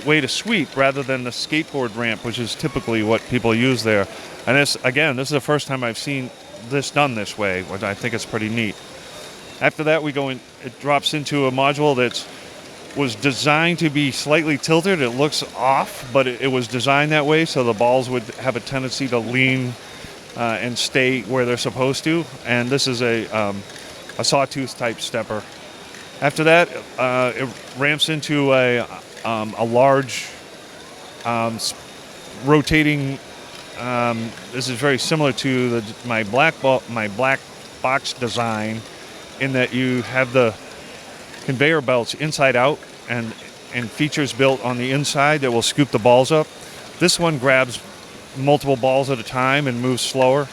way to sweep rather than the skateboard ramp, which is typically what people use there. And this is the first time I've seen this done this way, which I think is pretty neat. After that, we go in. It drops into a module that was designed to be slightly tilted. It looks off, but it was designed that way so the balls would have a tendency to lean and stay where they're supposed to. And this is a sawtooth type stepper. After that, it ramps into a large rotating. This is very similar to my black box design, in that you have the conveyor belts inside out and features built on the inside that will scoop the balls up. This one grabs multiple balls at a time and moves slower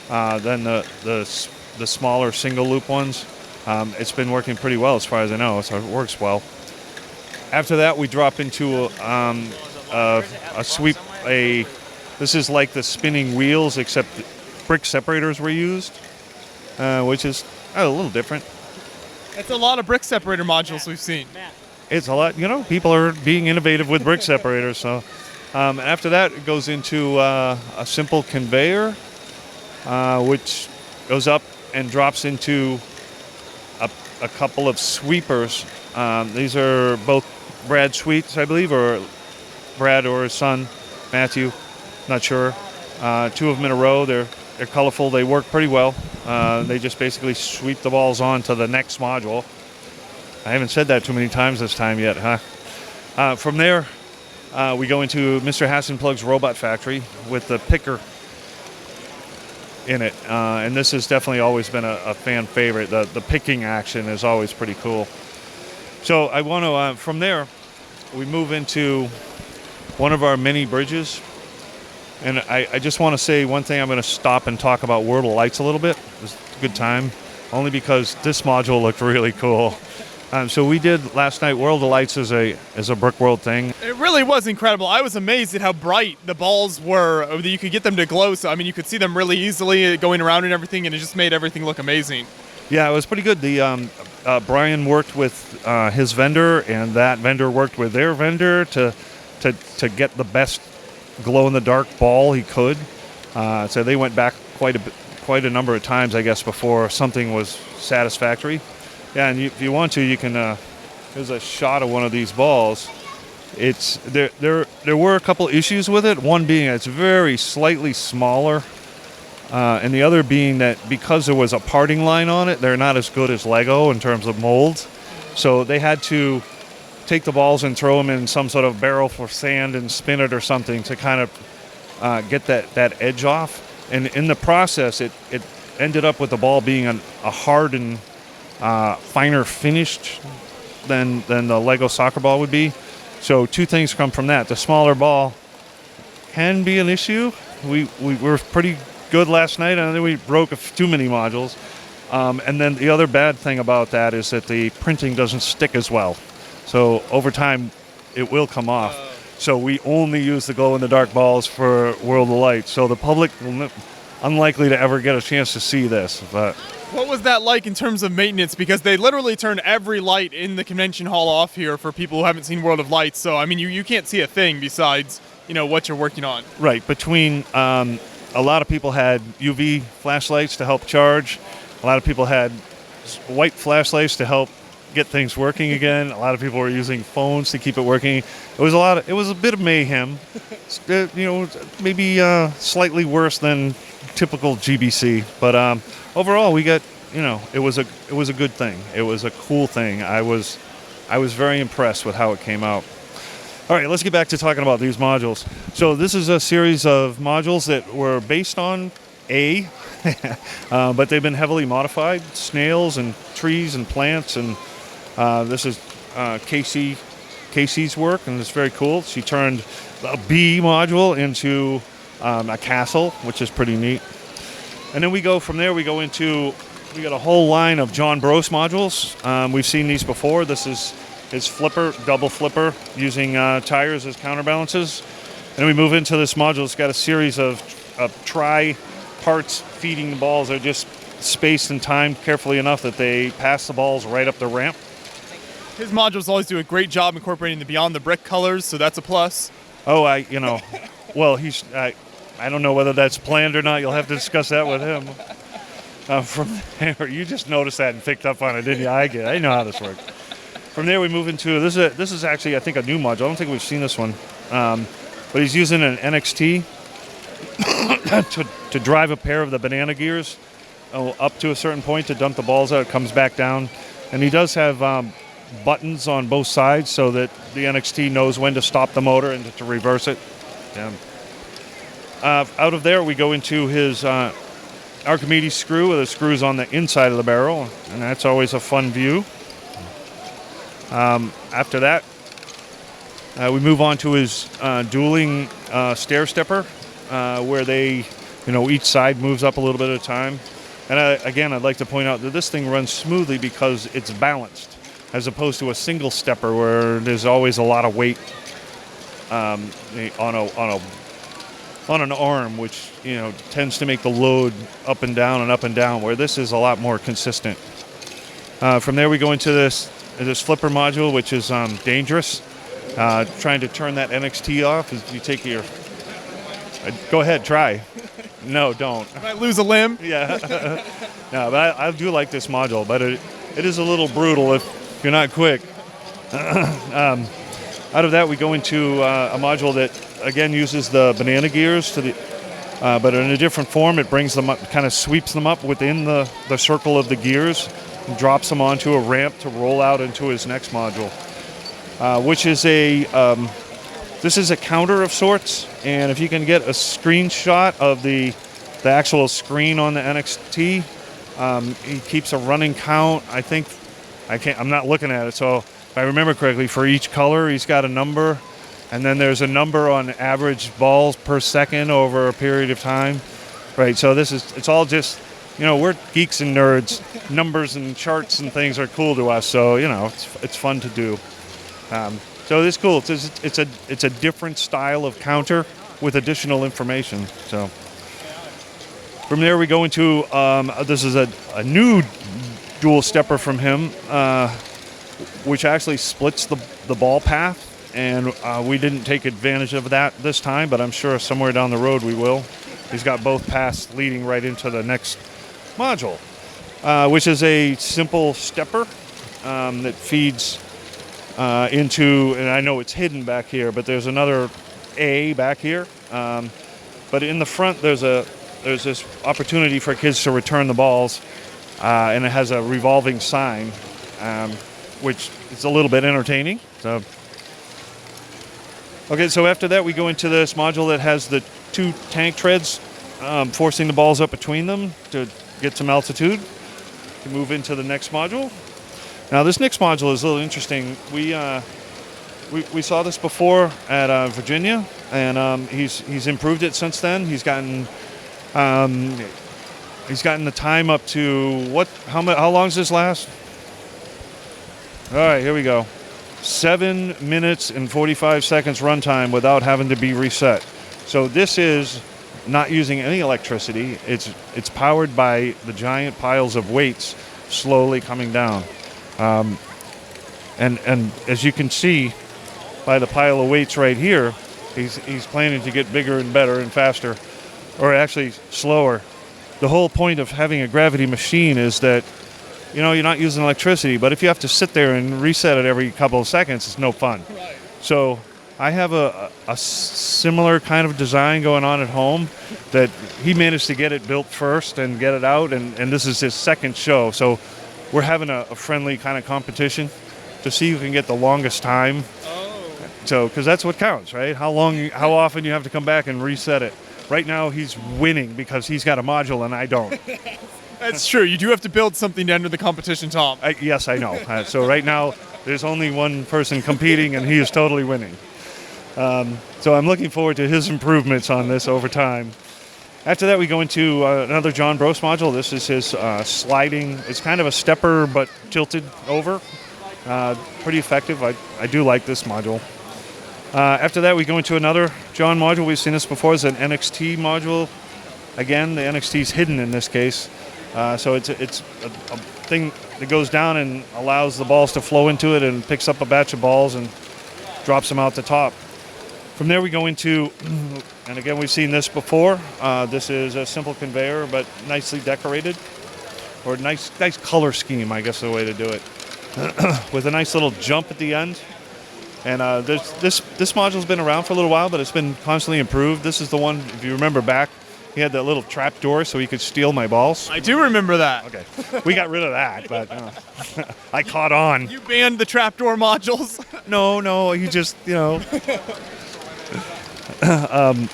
than the smaller single loop ones. It's been working pretty well as far as I know, so it works well. After that, we drop into a sweep. This is like the spinning wheels, except brick separators were used, which is a little different. It's a lot of brick separator modules we've seen. It's a lot. People are being innovative with brick separators. So after that, it goes into a simple conveyor, which goes up and drops into a couple of sweepers. These are both Brad Sweets, I believe, or Brad or his son, Matthew. Not sure. Two of them in a row. They're colorful. They work pretty well. They just basically sweep the balls on to the next module. I haven't said that too many times this time yet, huh? From there, we go into Mr. Hassenplug's robot factory with the picker in it. And this has definitely always been a fan favorite. The picking action is always pretty cool. So I want to, from there, we move into one of our mini bridges. And I just want to say one thing. I'm going to stop and talk about World of Lights a little bit. It was a good time, only because this module looked really cool. So we did last night. World of Lights is a Brickworld thing. It really was incredible. I was amazed at how bright the balls were. That you could get them to glow. So I mean, you could see them really easily going around and everything, and it just made everything look amazing. Yeah, it was pretty good. The Brian worked with his vendor, and that vendor worked with their vendor to get the best glow-in-the-dark ball he could. So they went back quite a number of times, I guess, before something was satisfactory. Yeah, and if you want to, you can. There's a shot of one of these balls. It's there were a couple issues with it. One being it's very slightly smaller, and the other being that because there was a parting line on it, they're not as good as Lego in terms of molds. So they had to take the balls and throw them in some sort of barrel for sand and spin it or something to kind of get that edge off. And in the process, it ended up with the ball being a hardened, finer finished than the Lego soccer ball would be. So two things come from that. The smaller ball can be an issue. We were pretty good last night, and then we broke too many modules. And then the other bad thing about that is that the printing doesn't stick as well. So over time, it will come off. So we only use the glow-in-the-dark balls for World of Light. So the public will unlikely to ever get a chance to see this. But what was that like in terms of maintenance? Because they literally turn every light in the convention hall off here for people who haven't seen World of Light. So I mean, you can't see a thing besides what you're working on. Right. Between a lot of people had UV flashlights to help charge. A lot of people had white flashlights to help get things working again. A lot of people were using phones to keep it working. It was a bit of mayhem. Maybe slightly worse than typical GBC, but overall we got it was a good thing. It was a cool thing. I was very impressed with how it came out. All right, let's get back to talking about these modules. So this is a series of modules that were based on A, but they've been heavily modified. Snails and trees and plants, and this is Casey's work, and it's very cool. She turned a B module into a castle, which is pretty neat. And then we go from there, we go into we got a whole line of John Bros modules. We've seen these before. This is his flipper, double flipper, using tires as counterbalances. And we move into this module. It's got a series of tri-parts feeding the balls. They're just spaced and timed carefully enough that they pass the balls right up the ramp. His modules always do a great job incorporating the Beyond the Brick colors, so that's a plus. Oh, well, I don't know whether that's planned or not. You'll have to discuss that with him. From there, you just noticed that and picked up on it, didn't you? I know how this works. From there, we move into this is actually, I think, a new module. I don't think we've seen this one, but he's using an NXT to drive a pair of the banana gears up to a certain point to dump the balls out. It comes back down, and he does have buttons on both sides so that the NXT knows when to stop the motor and to reverse it. Out of there, we go into his Archimedes screw, with the screws on the inside of the barrel, and that's always a fun view. After that, we move on to his dueling stair-stepper, where they, each side moves up a little bit at a time. And again, I'd like to point out that this thing runs smoothly because it's balanced, as opposed to a single stepper where there's always a lot of weight on an arm, which tends to make the load up and down, where this is a lot more consistent. From there, we go into this flipper module, which is dangerous. Trying to turn that NXT off as you take your. Go ahead, try. No, don't. I might lose a limb. Yeah. No, but I do like this module, but it is a little brutal if you're not quick. Out of that, we go into a module that again uses the banana gears but in a different form. It brings them up, kind of sweeps them up within the circle of the gears, and drops them onto a ramp to roll out into his next module, which is this is a counter of sorts. And if you can get a screenshot of the actual screen on the NXT, he keeps a running count. I'm not looking at it, so if I remember correctly, for each color, he's got a number. And then there's a number on average balls per second over a period of time. Right, so it's all just, we're geeks and nerds. Numbers and charts and things are cool to us, so, it's fun to do. So it's cool. It's a different style of counter with additional information. So from there, we go into, this is a new dual stepper from him, which actually splits the ball path. And we didn't take advantage of that this time, but I'm sure somewhere down the road we will. He's got both paths leading right into the next module, which is a simple stepper that feeds into, and I know it's hidden back here, but there's another A back here. But in the front, there's this opportunity for kids to return the balls, and it has a revolving sign, which is a little bit entertaining. So. Okay, so after that, we go into this module that has the two tank treads, forcing the balls up between them to get some altitude. We move into the next module. Now, this next module is a little interesting. We saw this before at Virginia, and he's improved it since then. He's gotten the time up to how long does this last? All right, here we go. 7 minutes and 45 seconds runtime without having to be reset. So this is not using any electricity. It's powered by the giant piles of weights slowly coming down. And as you can see by the pile of weights right here, he's planning to get bigger and better and faster, or actually slower. The whole point of having a gravity machine is that you're not using electricity, but if you have to sit there and reset it every couple of seconds, it's no fun. Right. So I have a similar kind of design going on at home that he managed to get it built first and get it out, and this is his second show. So we're having a friendly kind of competition to see who can get the longest time. Oh. So, because that's what counts, right? How often you have to come back and reset it. Right now he's winning because he's got a module and I don't. That's true. You do have to build something to enter the competition, Tom. Yes, I know. So right now, there's only one person competing, and he is totally winning. So I'm looking forward to his improvements on this over time. After that, we go into another John Bros module. This is his sliding. It's kind of a stepper, but tilted over. Pretty effective. I do like this module. After that, we go into another John module. We've seen this before. It's an Nxt module. Again, the Nxt is hidden in this case. So it's a thing that goes down and allows the balls to flow into it and picks up a batch of balls and drops them out the top. From there we go into, and again we've seen this before, this is a simple conveyor but nicely decorated, or nice color scheme, I guess is the way to do it, with a nice little jump at the end. And this module's been around for a little while, but it's been constantly improved. This is the one, if you remember back, he had that little trap door so he could steal my balls. I do remember that. Okay, we got rid of that, but I caught on. You banned the trapdoor modules. No, you just,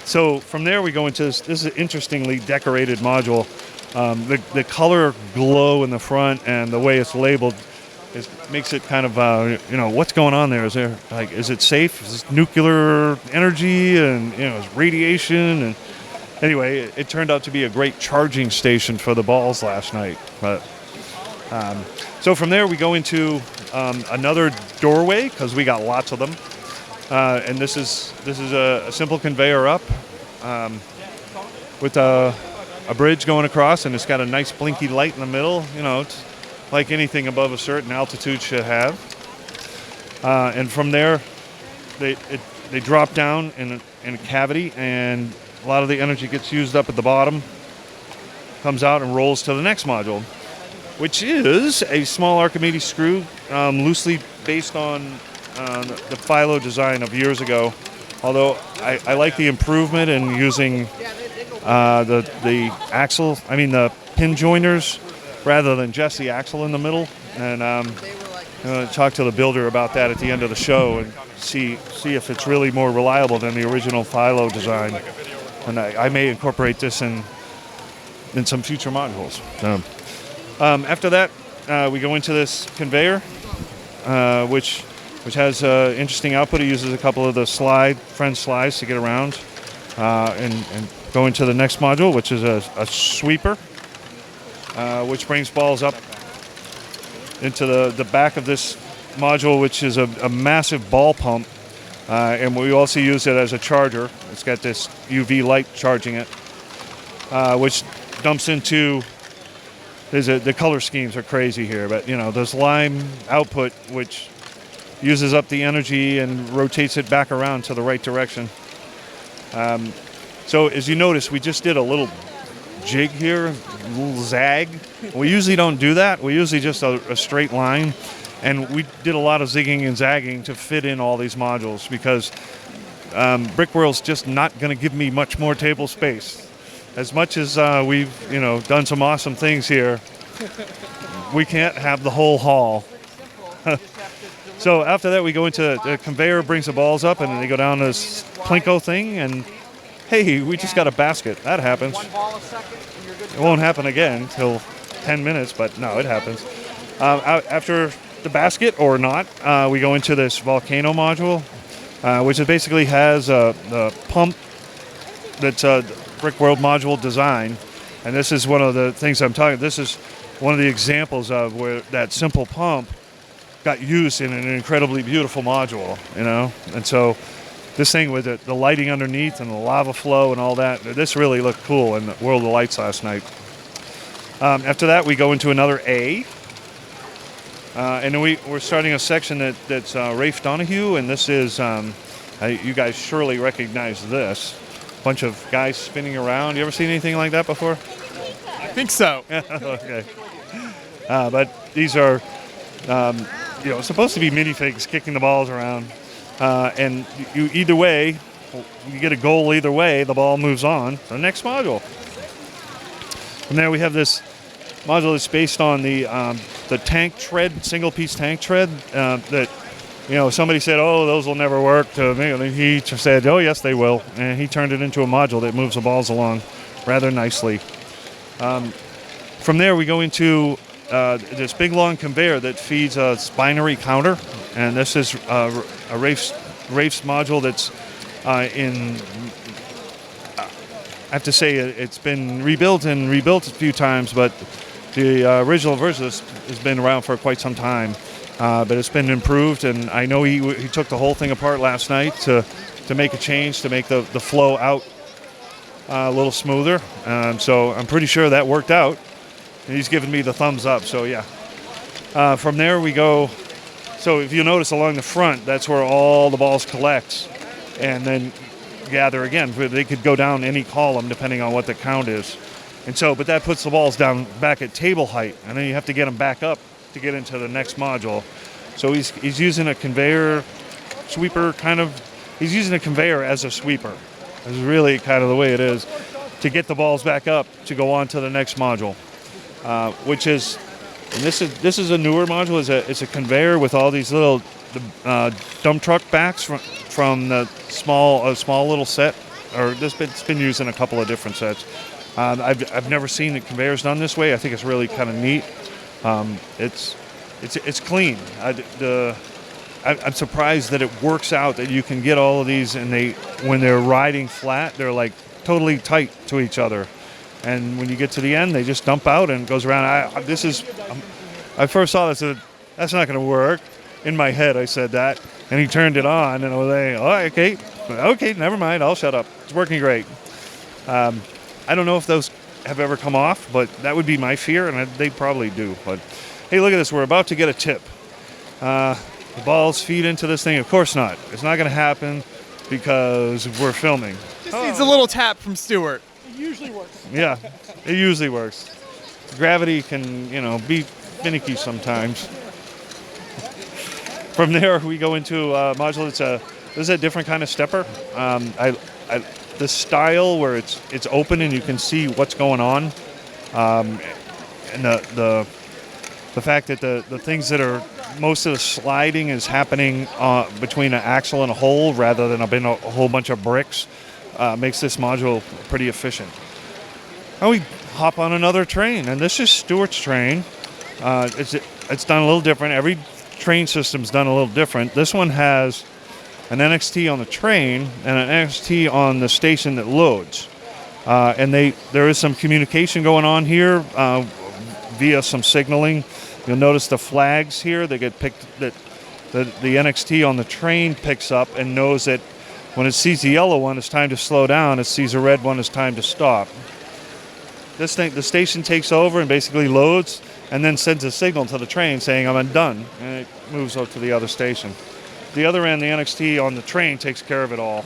So from there we go into this is an interestingly decorated module. The color glow in the front and the way it's labeled makes it kind of, what's going on there? Is it safe? Is this nuclear energy and, is radiation? And anyway, it turned out to be a great charging station for the balls last night. But so from there we go into another doorway because we got lots of them. And this is a simple conveyor up with a bridge going across, and it's got a nice blinky light in the middle. It's like anything above a certain altitude should have. And from there, they drop down in a cavity, and a lot of the energy gets used up at the bottom, comes out and rolls to the next module, which is a small Archimedes screw, loosely based on the Philo design of years ago. Although I like the improvement in using the pin joiners rather than just the axle in the middle. And I'm going to talk to the builder about that at the end of the show and see if it's really more reliable than the original Philo design. And I may incorporate this in some future modules. After that, we go into this conveyor, which has interesting output. It uses a couple of the French slides to get around, and go into the next module, which is a sweeper, which brings balls up into the back of this module, which is a massive ball pump, and we also use it as a charger. It's got this UV light charging it, which dumps into. The color schemes are crazy here, but there's lime output, which uses up the energy and rotates it back around to the right direction. So as you notice, we just did a little jig here, a little zag. We usually don't do that. We usually just a straight line. And we did a lot of zigging and zagging to fit in all these modules because Brickworld's just not going to give me much more table space. As much as we've done some awesome things here, we can't have the whole hall. So after that, we go into the conveyor, brings the balls up, and then they go down this plinko thing, and hey, we just got a basket. That happens. It won't happen again until 10 minutes, but no, it happens. After the basket, or not, we go into this Volcano Module, which basically has the pump that's a Brickworld module design. And this is one of the things I'm talking. This is one of the examples of where that simple pump got used in an incredibly beautiful module, And so this thing with the lighting underneath and the lava flow and all that, this really looked cool in the World of Lights last night. After that, we go into another A. And then we're starting a section that's Rafe Donahue, and this is, you guys surely recognize this. Bunch of guys spinning around. You ever seen anything like that before? I think so. Okay. But these are, supposed to be minifigs kicking the balls around. And you either way, you get a goal either way, the ball moves on to the next module. From there we have this module that's based on the tank tread, single-piece tank tread that, somebody said, oh, those will never work to me. And he said, oh, yes, they will. And he turned it into a module that moves the balls along rather nicely. From there, we go into this big, long conveyor that feeds a binary counter. And this is a Rafe's module that's I have to say it's been rebuilt a few times, but the original version has been around for quite some time. But it's been improved, and I know he took the whole thing apart last night to make a change to make the flow out a little smoother. So I'm pretty sure that worked out. And he's giving me the thumbs up, so yeah. From there we go. So if you notice along the front, that's where all the balls collect and then gather again. They could go down any column depending on what the count is. And so, but that puts the balls down back at table height, and then you have to get them back up to get into the next module. So he's using a conveyor sweeper he's using a conveyor as a sweeper. This is really kind of the way it is to get the balls back up to go on to the next module, which is, and this is a newer module. It's a conveyor with all these little dump truck backs from the small little set, or it's been used in a couple of different sets. I've never seen the conveyors done this way. I think it's really kind of neat. It's clean. I'm surprised that it works out that you can get all of these, and when they're riding flat, they're like totally tight to each other. And when you get to the end, they just dump out and it goes around. I first saw this, that's not going to work. In my head, I said that, and he turned it on, and I was like, oh, okay, never mind, I'll shut up. It's working great. I don't know if those have ever come off, but that would be my fear, and they probably do. But hey, look at this. We're about to get a tip. The balls feed into this thing. Of course not. It's not going to happen because we're filming. Just needs a little tap from Stuart. It usually works. Yeah, it usually works. Gravity can, be finicky sometimes. From there, we go into a module. This is a different kind of stepper. The style where it's open and you can see what's going on, and the fact that the things that are most of the sliding is happening between an axle and a hole rather than a whole bunch of bricks makes this module pretty efficient. Now we hop on another train, and this is Stuart's train. It's done a little different. Every train system's done a little different. This one has an NXT on the train and an NXT on the station that loads. And there is some communication going on here via some signaling. You'll notice the flags here. They get picked. That the NXT on the train picks up and knows that when it sees the yellow one, it's time to slow down. It sees a red one, it's time to stop. The station takes over and basically loads, and then sends a signal to the train saying, I'm done, and it moves up to the other station. The other end, the NXT on the train, takes care of it all.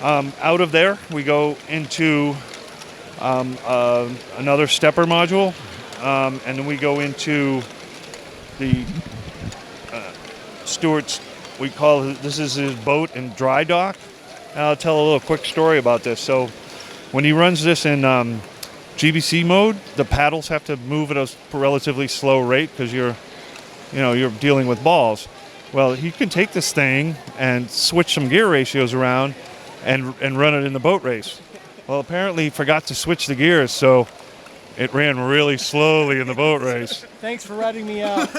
Out of there, we go into another stepper module, and then we go into the Stuart's, this is his boat and dry dock. I'll tell a little quick story about this. So when he runs this in GBC mode, the paddles have to move at a relatively slow rate because you're dealing with balls. Well, he can take this thing and switch some gear ratios around and run it in the boat race. Well, apparently he forgot to switch the gears, so it ran really slowly in the boat race. Thanks for ratting me out.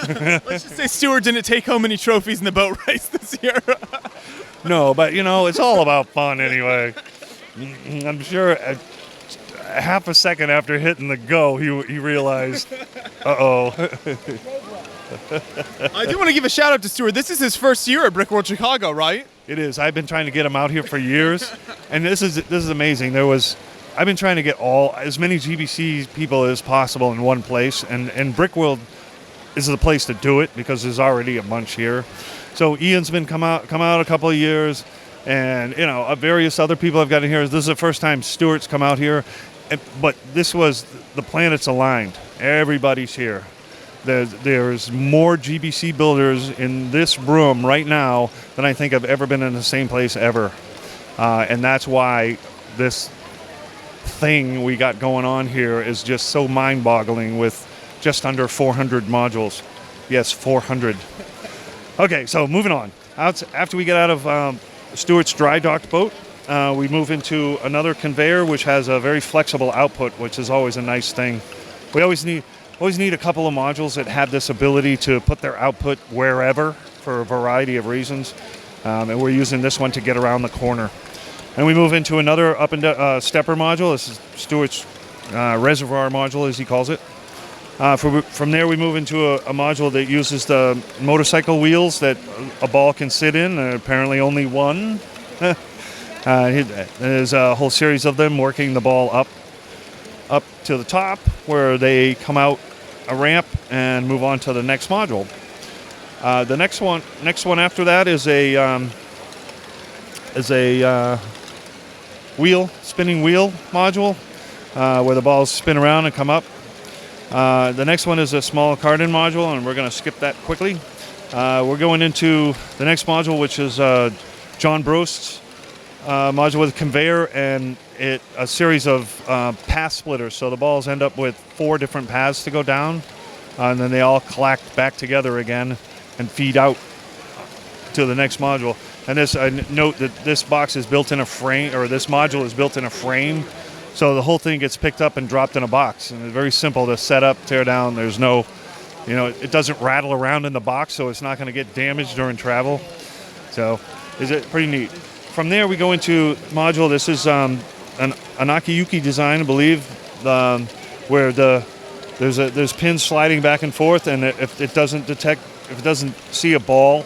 Let's just say Stuart didn't take home any trophies in the boat race this year. No, but it's all about fun anyway. I'm sure half a second after hitting the go, he realized, uh-oh. I do want to give a shout out to Stuart. This is his first year at Brickworld Chicago, right? It is. I've been trying to get him out here for years, and this is amazing. I've been trying to get as many GBC people as possible in one place, and Brickworld is the place to do it because there's already a bunch here. So Ian's been come out a couple of years, and various other people I've gotten here. This is the first time Stuart's come out here, but this was the planets aligned. Everybody's here. There's more GBC builders in this room right now than I think I've ever been in the same place ever. And that's why this thing we got going on here is just so mind-boggling with just under 400 modules. Yes, 400. Okay, so moving on. After we get out of Stuart's dry docked boat, we move into another conveyor which has a very flexible output, which is always a nice thing. We always need a couple of modules that have this ability to put their output wherever for a variety of reasons. And we're using this one to get around the corner. And we move into another up and stepper module. This is Stuart's Reservoir module, as he calls it. From there, we move into a module that uses the motorcycle wheels that a ball can sit in. Apparently, only one. There's a whole series of them working the ball up to the top, where they come out a ramp and move on to the next module. The next one after that is a spinning wheel module, where the balls spin around and come up. The next one is a small Cardon module, and we're going to skip that quickly. We're going into the next module, which is John Brost's module with a conveyor and a series of path splitters. So the balls end up with 4 different paths to go down, and then they all collect back together again and feed out to the next module. And this, I note that this box is built in a frame, or this module is built in a frame, so the whole thing gets picked up and dropped in a box. And it's very simple to set up, tear down. There's no, it doesn't rattle around in the box, so it's not going to get damaged during travel. So, is it pretty neat? From there, we go into module. This is an Akiyuki design, I believe, where there's pins sliding back and forth, and if it doesn't see a ball,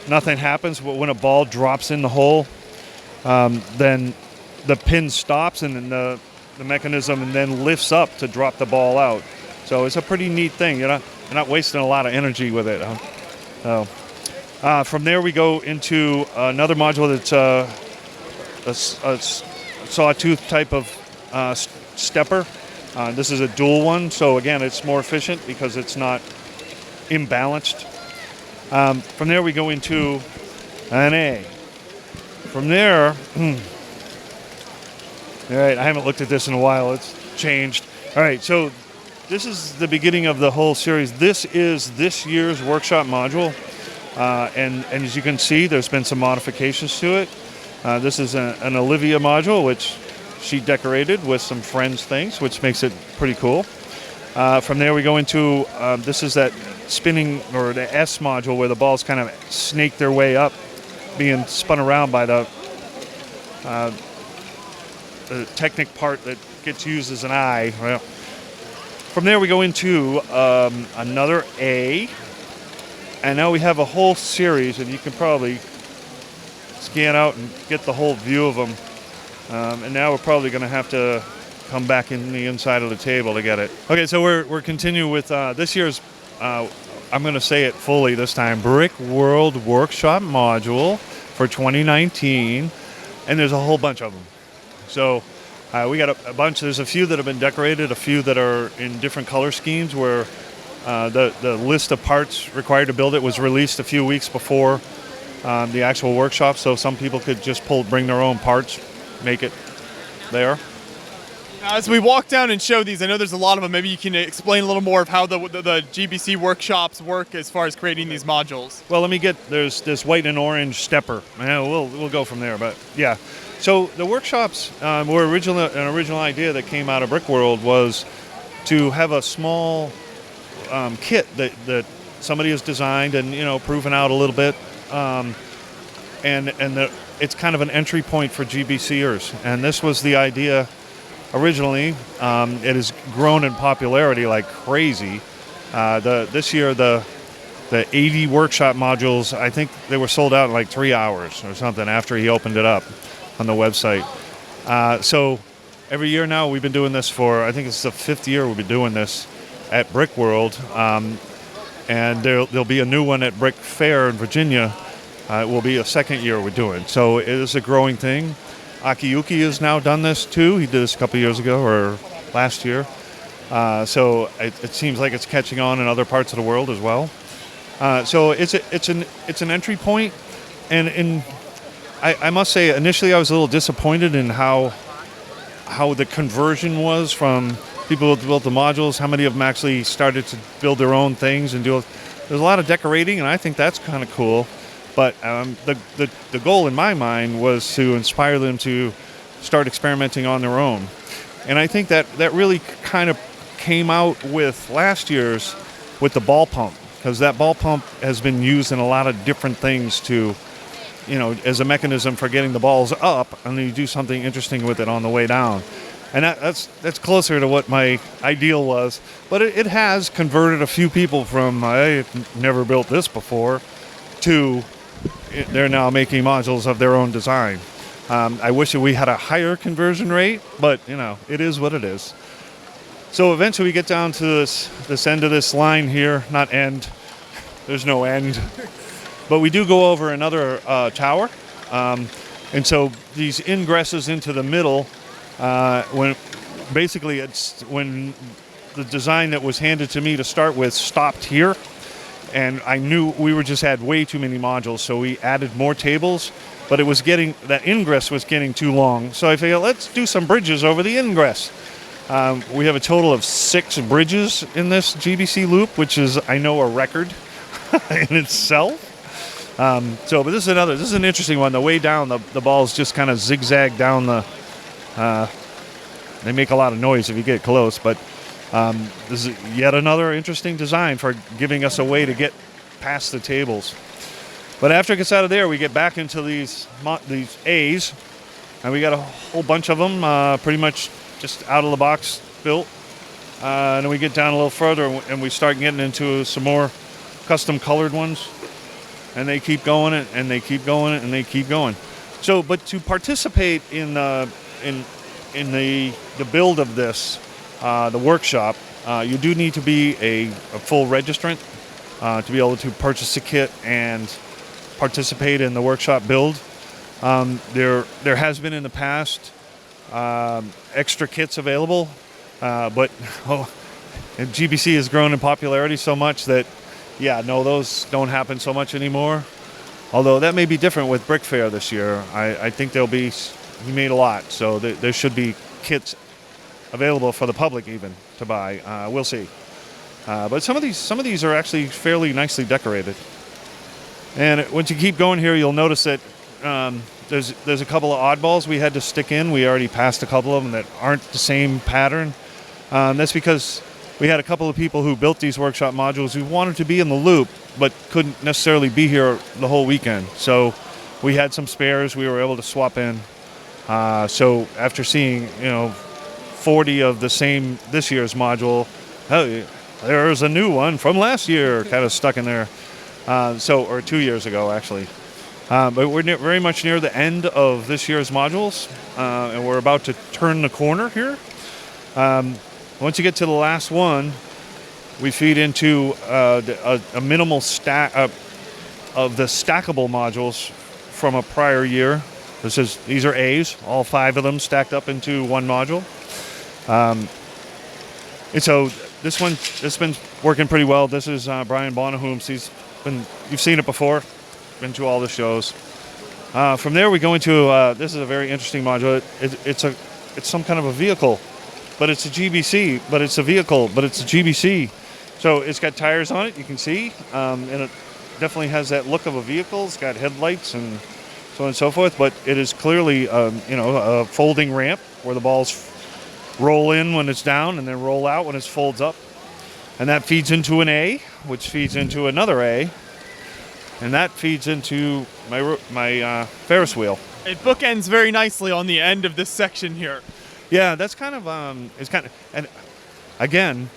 nothing happens. But when a ball drops in the hole, then the pin stops, and then the mechanism and then lifts up to drop the ball out. So it's a pretty neat thing. You're not wasting a lot of energy with it. From there, we go into another module that's a sawtooth type of stepper. This is a dual one, so again, it's more efficient because it's not imbalanced. From there, we go into an A. From there, all right, I haven't looked at this in a while. It's changed. All right, so this is the beginning of the whole series. This is this year's workshop module. And as you can see, there's been some modifications to it. This is an Olivia module, which she decorated with some friends things, which makes it pretty cool. From there, we go into, this is that spinning, or the S module, where the balls kind of snake their way up, being spun around by the Technic part that gets used as an I. Well, from there, we go into another A. And now we have a whole series, and you can probably scan out and get the whole view of them. And now we're probably going to have to come back in the inside of the table to get it. Okay, so we're continuing with this year's, I'm going to say it fully this time, Brickworld Workshop Module for 2019. And there's a whole bunch of them. So we got a bunch. There's a few that have been decorated, a few that are in different color schemes, where the list of parts required to build it was released a few weeks before the actual workshop, so some people could just bring their own parts, make it there. Now, as we walk down and show these, I know there's a lot of them. Maybe you can explain a little more of how the Gbc workshops work as far as creating these modules. Well, there's this white and orange stepper. We'll go from there, but yeah. So the workshops were an original idea that came out of Brickworld was to have a small kit that somebody has designed and proven out a little bit, and it's kind of an entry point for GBCers. And this was the idea originally. It has grown in popularity like crazy. This year the 80 workshop modules, I think they were sold out in like 3 hours or something after he opened it up on the website. So every year now, we've been doing this for, I think it's the 5th year we've been doing this at Brickworld, and there'll be a new one at Brick Fair in Virginia. It will be a 2nd year we're doing. So it is a growing thing. Akiyuki has now done this too. He did this a couple years ago or last year. So it seems like it's catching on in other parts of the world as well. So it's an entry point, and I must say initially I was a little disappointed in how the conversion was from people who built the modules, how many of them actually started to build their own things and there's a lot of decorating, and I think that's kind of cool. But the goal in my mind was to inspire them to start experimenting on their own. And I think that really kind of came out with last year's with the ball pump, because that ball pump has been used in a lot of different things to as a mechanism for getting the balls up, and then you do something interesting with it on the way down. And that's closer to what my ideal was. But it has converted a few people from, I've never built this before, to they're now making modules of their own design. I wish that we had a higher conversion rate, but, it is what it is. So eventually we get down to this end of this line here. Not end. There's no end. But we do go over another tower. And so these ingresses into the middle, when the design that was handed to me to start with stopped here, and I knew we just had way too many modules, so we added more tables, but that ingress was getting too long. So I figured, let's do some bridges over the ingress. We have a total of 6 bridges in this GBC loop, which is, I know, a record in itself. But this is an interesting one. The way down, the balls just kind of zigzag down they make a lot of noise if you get close, but this is yet another interesting design for giving us a way to get past the tables. But after it gets out of there, we get back into these A's, and we got a whole bunch of them, pretty much just out of the box built. And then we get down a little further, and we start getting into some more custom colored ones, and they keep going, and they keep going, and they keep going. So, but to participate in the build of this, the workshop, you do need to be a full registrant to be able to purchase a kit and participate in the workshop build. There has been in the past extra kits available, but GBC has grown in popularity so much that, those don't happen so much anymore. Although that may be different with Brick Fair this year. I think he made a lot, so there should be kits available for the public even to buy. We'll see. But some of these are actually fairly nicely decorated. And once you keep going here, you'll notice that there's a couple of oddballs we had to stick in. We already passed a couple of them that aren't the same pattern. That's because we had a couple of people who built these workshop modules who wanted to be in the loop but couldn't necessarily be here the whole weekend. So we had some spares we were able to swap in. So after seeing 40 of the same this year's module, there's a new one from last year kind of stuck in there. Or 2 years ago actually. But we're very much near the end of this year's modules, and we're about to turn the corner here. Once you get to the last one, we feed into a minimal stack of the stackable modules from a prior year. These are A's, all 5 of them stacked up into one module. And so this been working pretty well. This is Brian Bonahooms. You've seen it before, been to all the shows. From there we go into this is a very interesting module. It's some kind of a vehicle, but it's a GBC, but it's a vehicle, but it's a GBC. So it's got tires on it, you can see, and it definitely has that look of a vehicle. It's got headlights and so on and so forth, but it is clearly a folding ramp where the balls roll in when it's down and then roll out when it folds up. And that feeds into an A, which feeds into another A, and that feeds into my Ferris wheel. It bookends very nicely on the end of this section here. Yeah, that's kind of and again,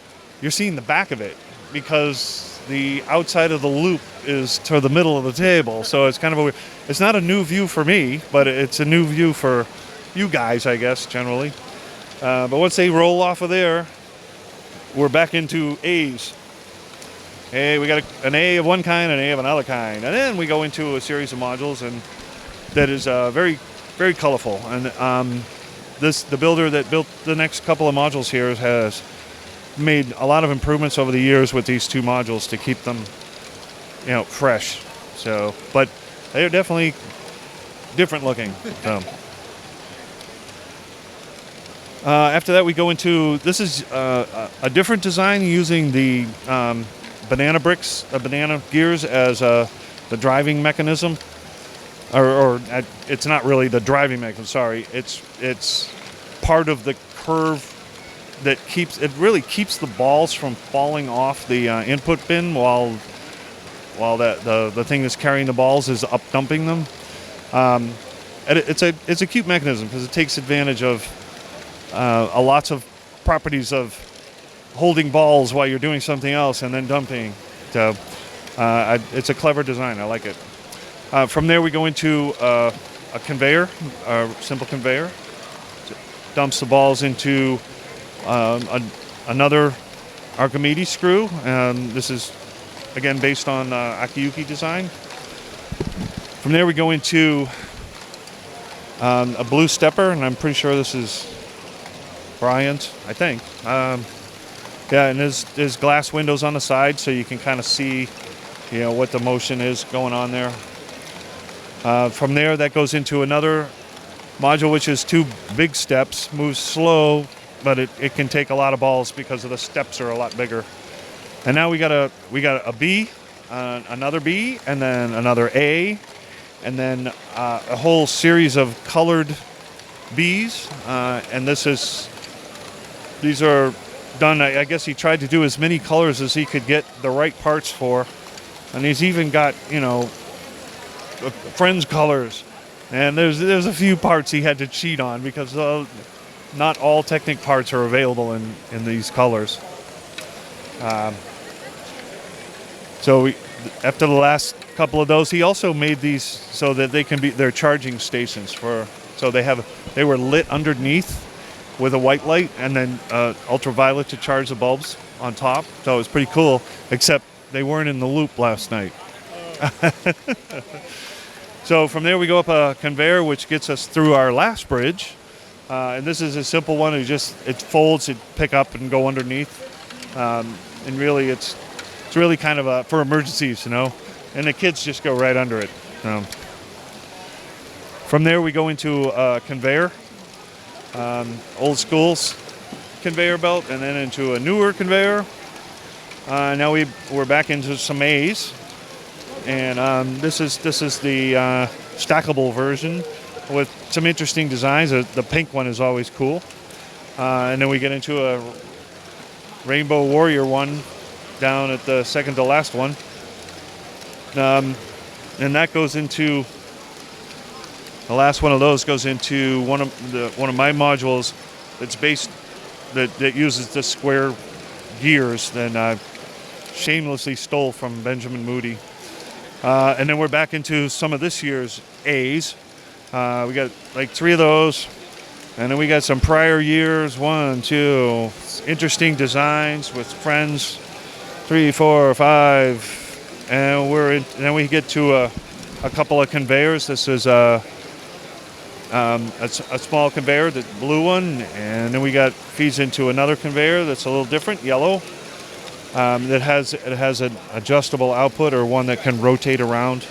you're seeing the back of it because the outside of the loop is to the middle of the table, so it's kind of it's not a new view for me, but it's a new view for you guys, I guess, generally. But once they roll off of there, we're back into A's. Hey, we got an A of one kind, an A of another kind, and then we go into a series of modules, and that is very, very colorful. And the builder that built the next couple of modules here has made a lot of improvements over the years with these 2 modules to keep them, fresh. So, but they're definitely different looking. So. After that, we go into, this is a different design using the banana gears as the driving mechanism. Or it's not really the driving mechanism, sorry. It's part of the curve that really keeps the balls from falling off the input bin while the thing that's carrying the balls is up dumping them. And it's a cute mechanism because it takes advantage of a lots of properties of holding balls while you're doing something else and then dumping. So it's a clever design. I like it. From there we go into a conveyor, a simple conveyor. Dumps the balls into another Archimedes screw. This is again based on Akiyuki design. From there we go into a blue stepper, and I'm pretty sure this is Brian's, I think. Yeah, and there's glass windows on the side, so you can kind of see, what the motion is going on there. From there, that goes into another module, which is 2 big steps. Moves slow, but it can take a lot of balls because of the steps are a lot bigger. And now we got a B, another B, and then another A, and then a whole series of colored Bs. And these are done. I guess he tried to do as many colors as he could get the right parts for, and he's even got friends colors. And there's a few parts he had to cheat on because not all Technic parts are available in these colors. So after the last couple of those, he also made these so that they're charging stations so they were lit underneath with a white light and then ultraviolet to charge the bulbs on top. So it was pretty cool, except they weren't in the loop last night. So from there we go up a conveyor, which gets us through our last bridge. And this is a simple one. It folds, it pick up and go underneath. And really it's really kind of for emergencies, and the kids just go right under it. From there we go into a conveyor, old school's conveyor belt, and then into a newer conveyor. Now we're back into some A's. And this is the stackable version with some interesting designs. The pink one is always cool. And then we get into a Rainbow Warrior one down at the second to last one. And that goes into the last one of those goes into one of my modules that uses the square gears that I shamelessly stole from Benjamin Moody. And then we're back into some of this year's A's. We got like 3 of those. And then we got some prior years, 1, 2, interesting designs with friends, 3, 4, 5. And then we get to a couple of conveyors. This is a small conveyor, the blue one. And then we feeds into another conveyor that's a little different, yellow. It has an adjustable output or one that can rotate around,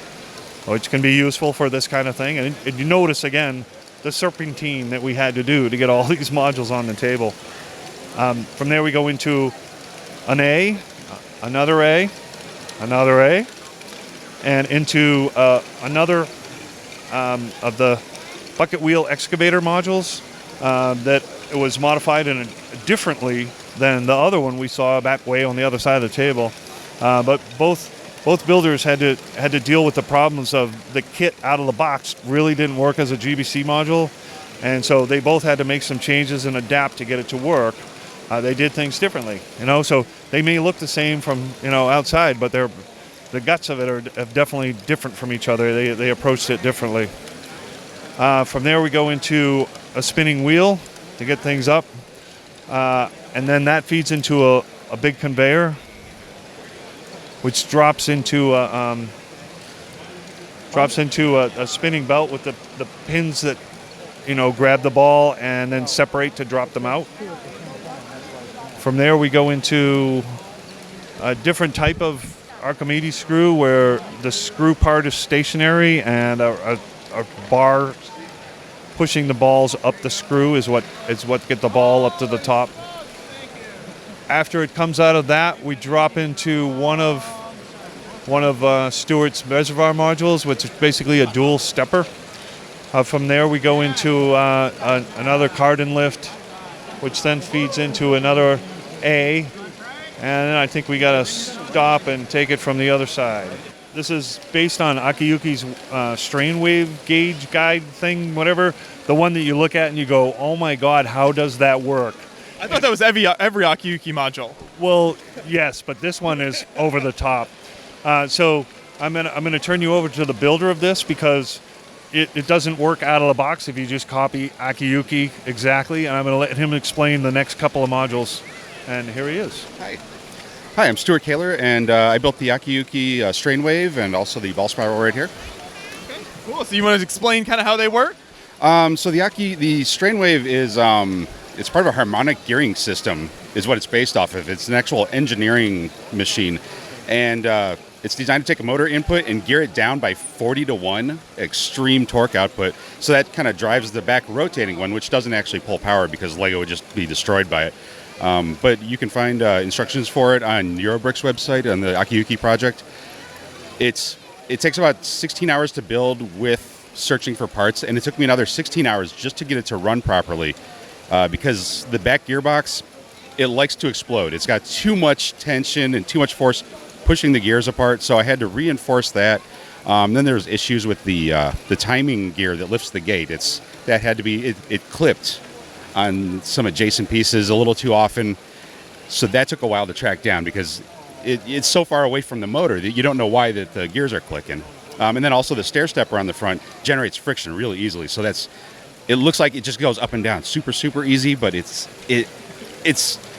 which can be useful for this kind of thing. And you notice again the serpentine that we had to do to get all these modules on the table. From there we go into an A, another A, another A, and into another of the bucket wheel excavator modules that it was modified differently than the other one we saw back way on the other side of the table. But both builders had to deal with the problems of the kit out of the box really didn't work as a GBC module, and so they both had to make some changes and adapt to get it to work. They did things differently, so they may look the same from outside, but the guts of it are definitely different from each other. They approached it differently. From there we go into a spinning wheel to get things up. And then that feeds into a big conveyor, which drops into a spinning belt with the pins that grab the ball and then separate to drop them out. From there we go into a different type of Archimedes screw where the screw part is stationary and a bar pushing the balls up the screw is what get the ball up to the top. After it comes out of that, we drop into one of Stuart's Reservoir modules, which is basically a dual stepper. From there, we go into another Cardon Lift, which then feeds into another A, and then I think we got to stop and take it from the other side. This is based on Akiyuki's strain wave gauge guide thing, whatever. The one that you look at and you go, oh my God, how does that work? I thought that was every Akiyuki module. Well, yes, but this one is over the top. So I'm gonna turn you over to the builder of this because it doesn't work out of the box if you just copy Akiyuki exactly. And I'm gonna let him explain the next couple of modules. And here he is. Hi, I'm Stuart Kaler, and I built the Akiyuki strain wave and also the ball spiral right here. Okay, cool. So you want to explain kind of how they work? So the strain wave is it's part of a harmonic gearing system, is what it's based off of. It's an actual engineering machine, and it's designed to take a motor input and gear it down by 40 to 1, extreme torque output. So that kind of drives the back rotating one, which doesn't actually pull power because Lego would just be destroyed by it. But you can find instructions for it on Eurobrick's website on the Akiyuki project. It takes about 16 hours to build with searching for parts, and it took me another 16 hours just to get it to run properly because the back gearbox, it likes to explode. It's got too much tension and too much force pushing the gears apart, so I had to reinforce that. Then there's issues with the timing gear that lifts the gate. That had to be it clipped on some adjacent pieces a little too often, so that took a while to track down because it's so far away from the motor that you don't know why that the gears are clicking. And then also the stair-stepper on the front generates friction really easily, so it looks like it just goes up and down super easy, but it's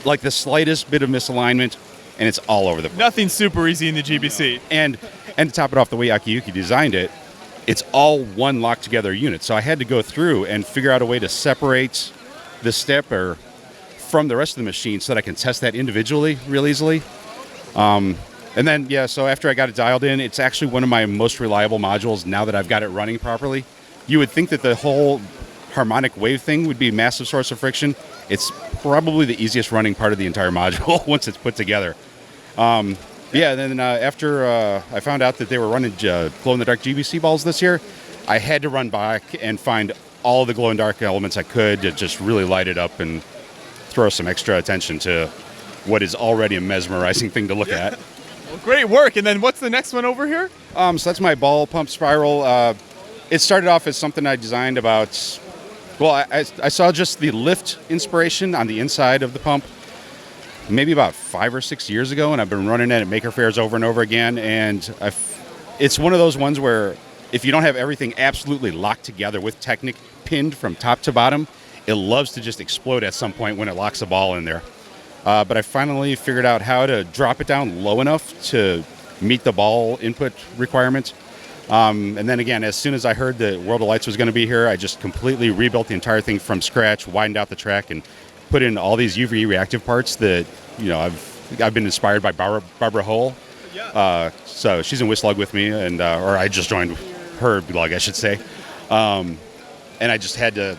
like the slightest bit of misalignment and it's all over the place. Nothing super easy in the GBC. And to top it off, the way Akiyuki designed it, it's all one locked together unit, so I had to go through and figure out a way to separate the stepper from the rest of the machine so that I can test that individually real easily. And then, so after I got it dialed in, it's actually one of my most reliable modules now that I've got it running properly. You would think that the whole harmonic wave thing would be a massive source of friction. It's probably the easiest running part of the entire module once it's put together. Then after I found out that they were running glow-in-the-dark GBC balls this year, I had to run back and find all the glow-in-dark elements I could to just really light it up and throw some extra attention to what is already a mesmerizing thing to look at. Well, great work. And then what's the next one over here? So that's my ball pump spiral. It started off as something I designed about, I saw just the lift inspiration on the inside of the pump maybe about 5 or 6 years ago, and I've been running it at maker fairs over and over again, and it's one of those ones where if you don't have everything absolutely locked together with Technic pinned from top to bottom, it loves to just explode at some point when it locks the ball in there. But I finally figured out how to drop it down low enough to meet the ball input requirement. And then again, as soon as I heard that World of Lights was going to be here, I just completely rebuilt the entire thing from scratch, widened out the track, and put in all these UV reactive parts that, I've been inspired by Barbara Hull. So she's in Whistler with me, and or I just joined her blog, I should say. And I just had to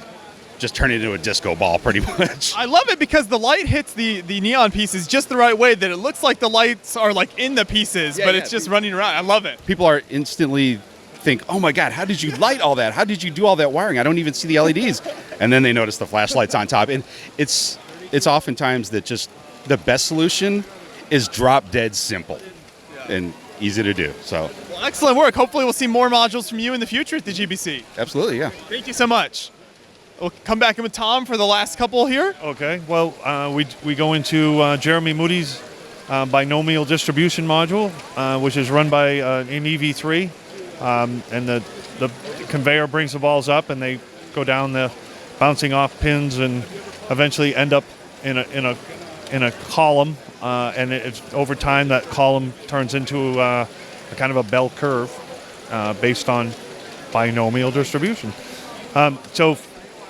just turn it into a disco ball pretty much. I love it because the light hits the neon pieces just the right way that it looks like the lights are like in the pieces, but it's just running around. I love it. People are instantly think, oh my God, how did you light all that? How did you do all that wiring? I don't even see the LEDs. And then they notice the flashlights on top. And it's oftentimes that just the best solution is drop dead simple and easy to do. So, well, excellent work. Hopefully we'll see more modules from you in the future at the GBC. Absolutely, yeah. Thank you so much. We'll come back in with Tom for the last couple here. Okay. Well, we go into Jeremy Moody's Binomial distribution module, which is run by an EV3, and the conveyor brings the balls up, and they go down the bouncing off pins, and eventually end up in a column. And it's over time that column turns into a kind of a bell curve based on binomial distribution. So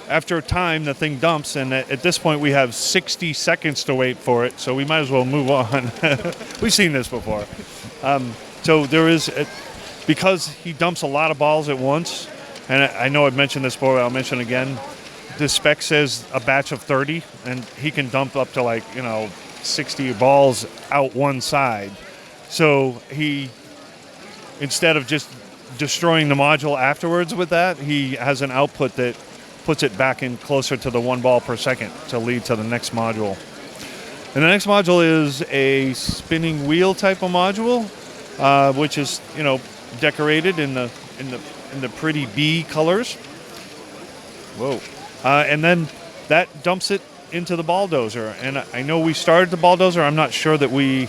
after a time, the thing dumps, and at this point we have 60 seconds to wait for it, so we might as well move on. We've seen this before. So there is, because he dumps a lot of balls at once, and I know I've mentioned this before, I'll mention again, the spec says a batch of 30, and he can dump up to 60 balls out one side. So he, instead of just destroying the module afterwards with that, he has an output that puts it back in closer to the 1 ball per second to lead to the next module. And the next module is a spinning wheel type of module. which is decorated in the pretty bee colors. Whoa, and then that dumps it into the bulldozer. And I know we started the bulldozer. I'm not sure that we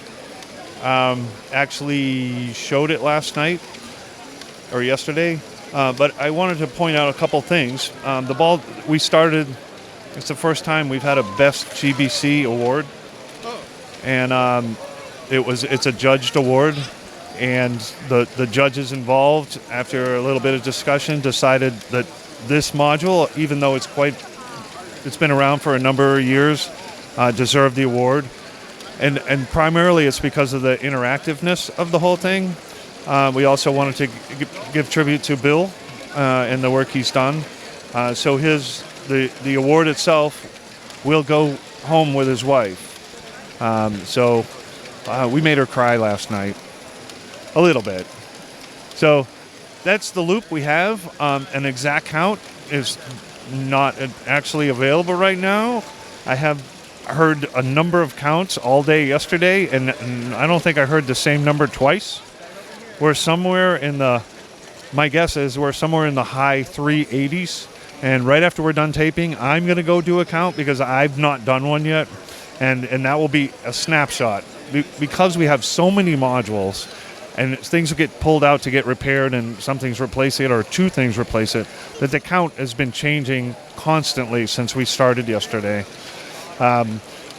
actually showed it last night or yesterday, but I wanted to point out a couple things. We started. It's the first time we've had a Best GBC award, and it's a judged award, and the judges involved, after a little bit of discussion, decided that this module, even though it's been around for a number of years, deserved the award, and primarily it's because of the interactiveness of the whole thing. We also wanted to give tribute to Bill and the work he's done. So the award itself will go home with his wife. So we made her cry last night, a little bit. So that's the loop we have. An exact count is not actually available right now. I have heard a number of counts all day yesterday, and I don't think I heard the same number twice. My guess is we're somewhere in the high 380s. And right after we're done taping, I'm going to go do a count because I've not done one yet. And that will be a snapshot. Because we have so many modules and things will get pulled out to get repaired and some things replace it or two things replace it, that the count has been changing constantly since we started yesterday.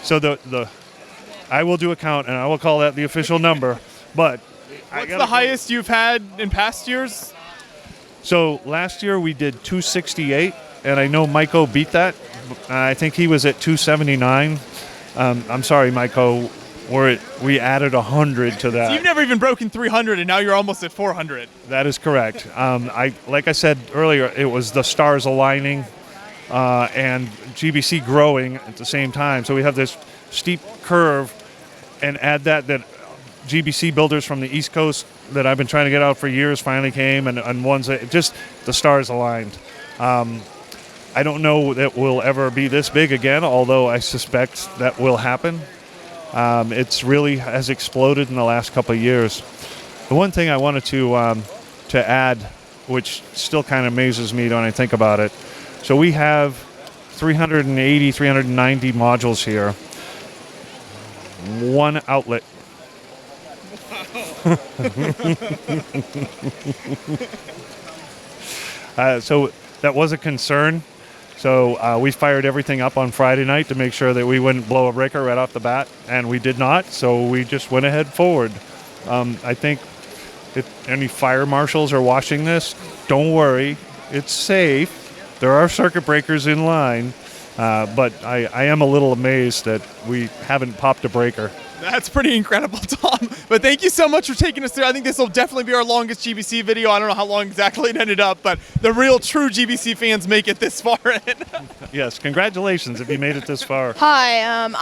So I will do a count and I will call that the official number. But what's the highest you've had in past years? So last year we did 268, and I know Maiko beat that. I think he was at 279. I'm sorry, Maiko. We added 100 to that. So you've never even broken 300, and now you're almost at 400. That is correct. Like I said earlier, it was the stars aligning and GBC growing at the same time. So we have this steep curve, and add that GBC builders from the East Coast that I've been trying to get out for years finally came, and ones that just the stars aligned. I don't know that we'll ever be this big again, although I suspect that will happen. It's really has exploded in the last couple of years. The one thing I wanted to add, which still kind of amazes me when I think about it, so we have 380, 390 modules here. One outlet. So that was a concern. So we fired everything up on Friday night to make sure that we wouldn't blow a breaker right off the bat, and we did not. So we just went ahead forward. I think if any fire marshals are watching this, don't worry, it's safe. There are circuit breakers in line, but I am a little amazed that we haven't popped a breaker. That's pretty incredible, Tom. But thank you so much for taking us through. I think this will definitely be our longest GBC video. I don't know how long exactly it ended up, but the real true GBC fans make it this far in. Yes, congratulations if you made it this far. Hi, I'm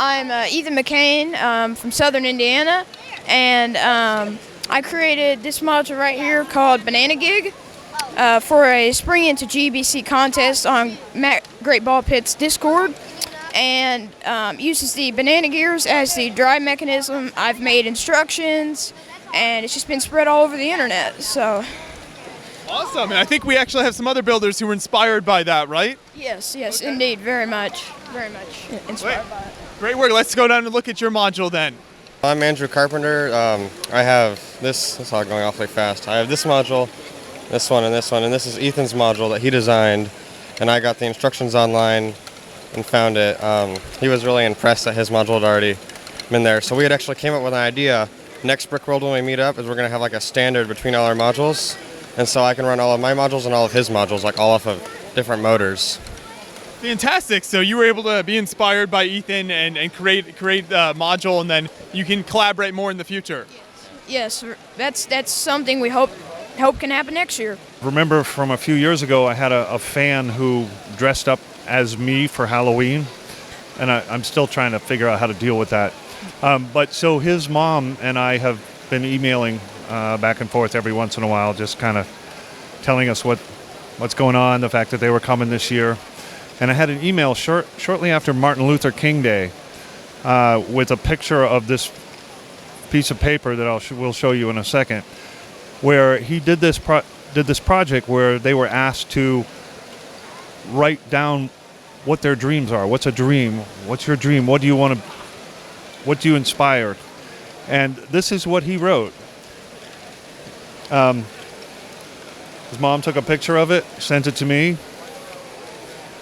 Ethan McCain from Southern Indiana, and I created this module right here called Banana Gig for a Spring Into GBC contest on Matt Great Ball Pit's Discord, and uses the banana gears as the drive mechanism. I've made instructions, and it's just been spread all over the internet. So awesome, and I think we actually have some other builders who were inspired by that, right? yes, okay. Indeed, very much inspired by it. Great work. Let's go down and look at your module then. I'm Andrew Carpenter. I have this is all going awfully fast. I have this module, this one, and this is Ethan's module that he designed, and I got the instructions online and found it. He was really impressed that his module had already been there. So we had actually came up with an idea. Next Brickworld when we meet up is we're going to have like a standard between all our modules. And so I can run all of my modules and all of his modules, like all off of different motors. Fantastic. So you were able to be inspired by Ethan and create a module, and then you can collaborate more in the future. Yes, that's something we hope can happen next year. Remember from a few years ago, I had a fan who dressed up as me for Halloween, and I'm still trying to figure out how to deal with that. But so his mom and I have been emailing back and forth every once in a while, just kind of telling us what's going on, the fact that they were coming this year. And I had an email shortly after Martin Luther King Day with a picture of this piece of paper that we'll show you in a second, where he did this project where they were asked to write down what their dreams are. What's a dream? What's your dream? What do you inspire? And this is what he wrote. His mom took a picture of it, sent it to me,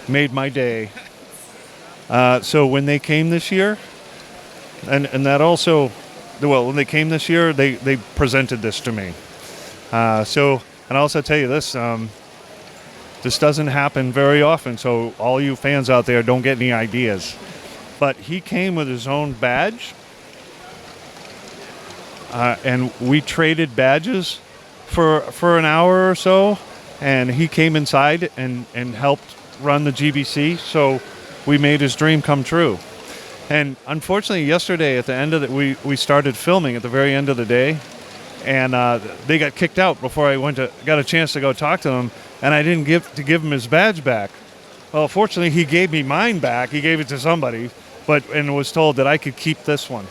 made my day. So when they came this year, and that also, well, when they came this year, they presented this to me. So, and I'll also tell you this, this doesn't happen very often, so all you fans out there don't get any ideas. But he came with his own badge, and we traded badges for an hour or so, and he came inside and helped run the GBC, so we made his dream come true. And unfortunately, yesterday at the end of we started filming at the very end of the day, and they got kicked out before I got a chance to go talk to them, and I didn't give him his badge back. Well, fortunately, he gave me mine back. He gave it to somebody, and was told that I could keep this one.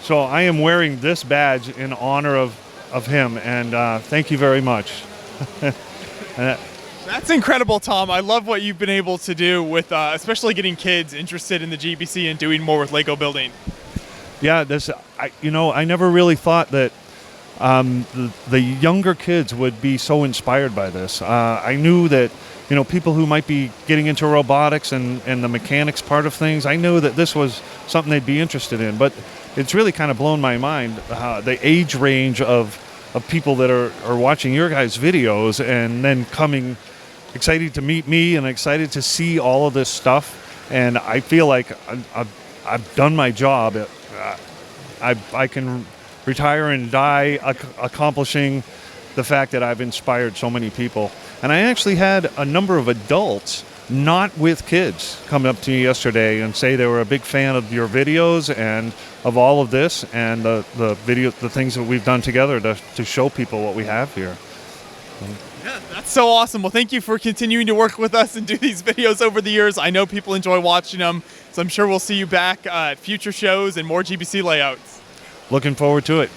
So I am wearing this badge in honor of him, and thank you very much. That's incredible, Tom. I love what you've been able to do with, especially getting kids interested in the GBC and doing more with Lego building. Yeah, I never really thought that the younger kids would be so inspired by this. I knew that, people who might be getting into robotics and the mechanics part of things, I knew that this was something they'd be interested in. But it's really kind of blown my mind, the age range of people that are watching your guys' videos and then coming excited to meet me and excited to see all of this stuff. And I feel like I've done my job. I can retire and die accomplishing the fact that I've inspired so many people. And I actually had a number of adults, not with kids, come up to me yesterday and say they were a big fan of your videos and of all of this and the things that we've done together to show people what we have here. Yeah, that's so awesome. Well, thank you for continuing to work with us and do these videos over the years. I know people enjoy watching them, so I'm sure we'll see you back at future shows and more GBC layouts. Looking forward to it.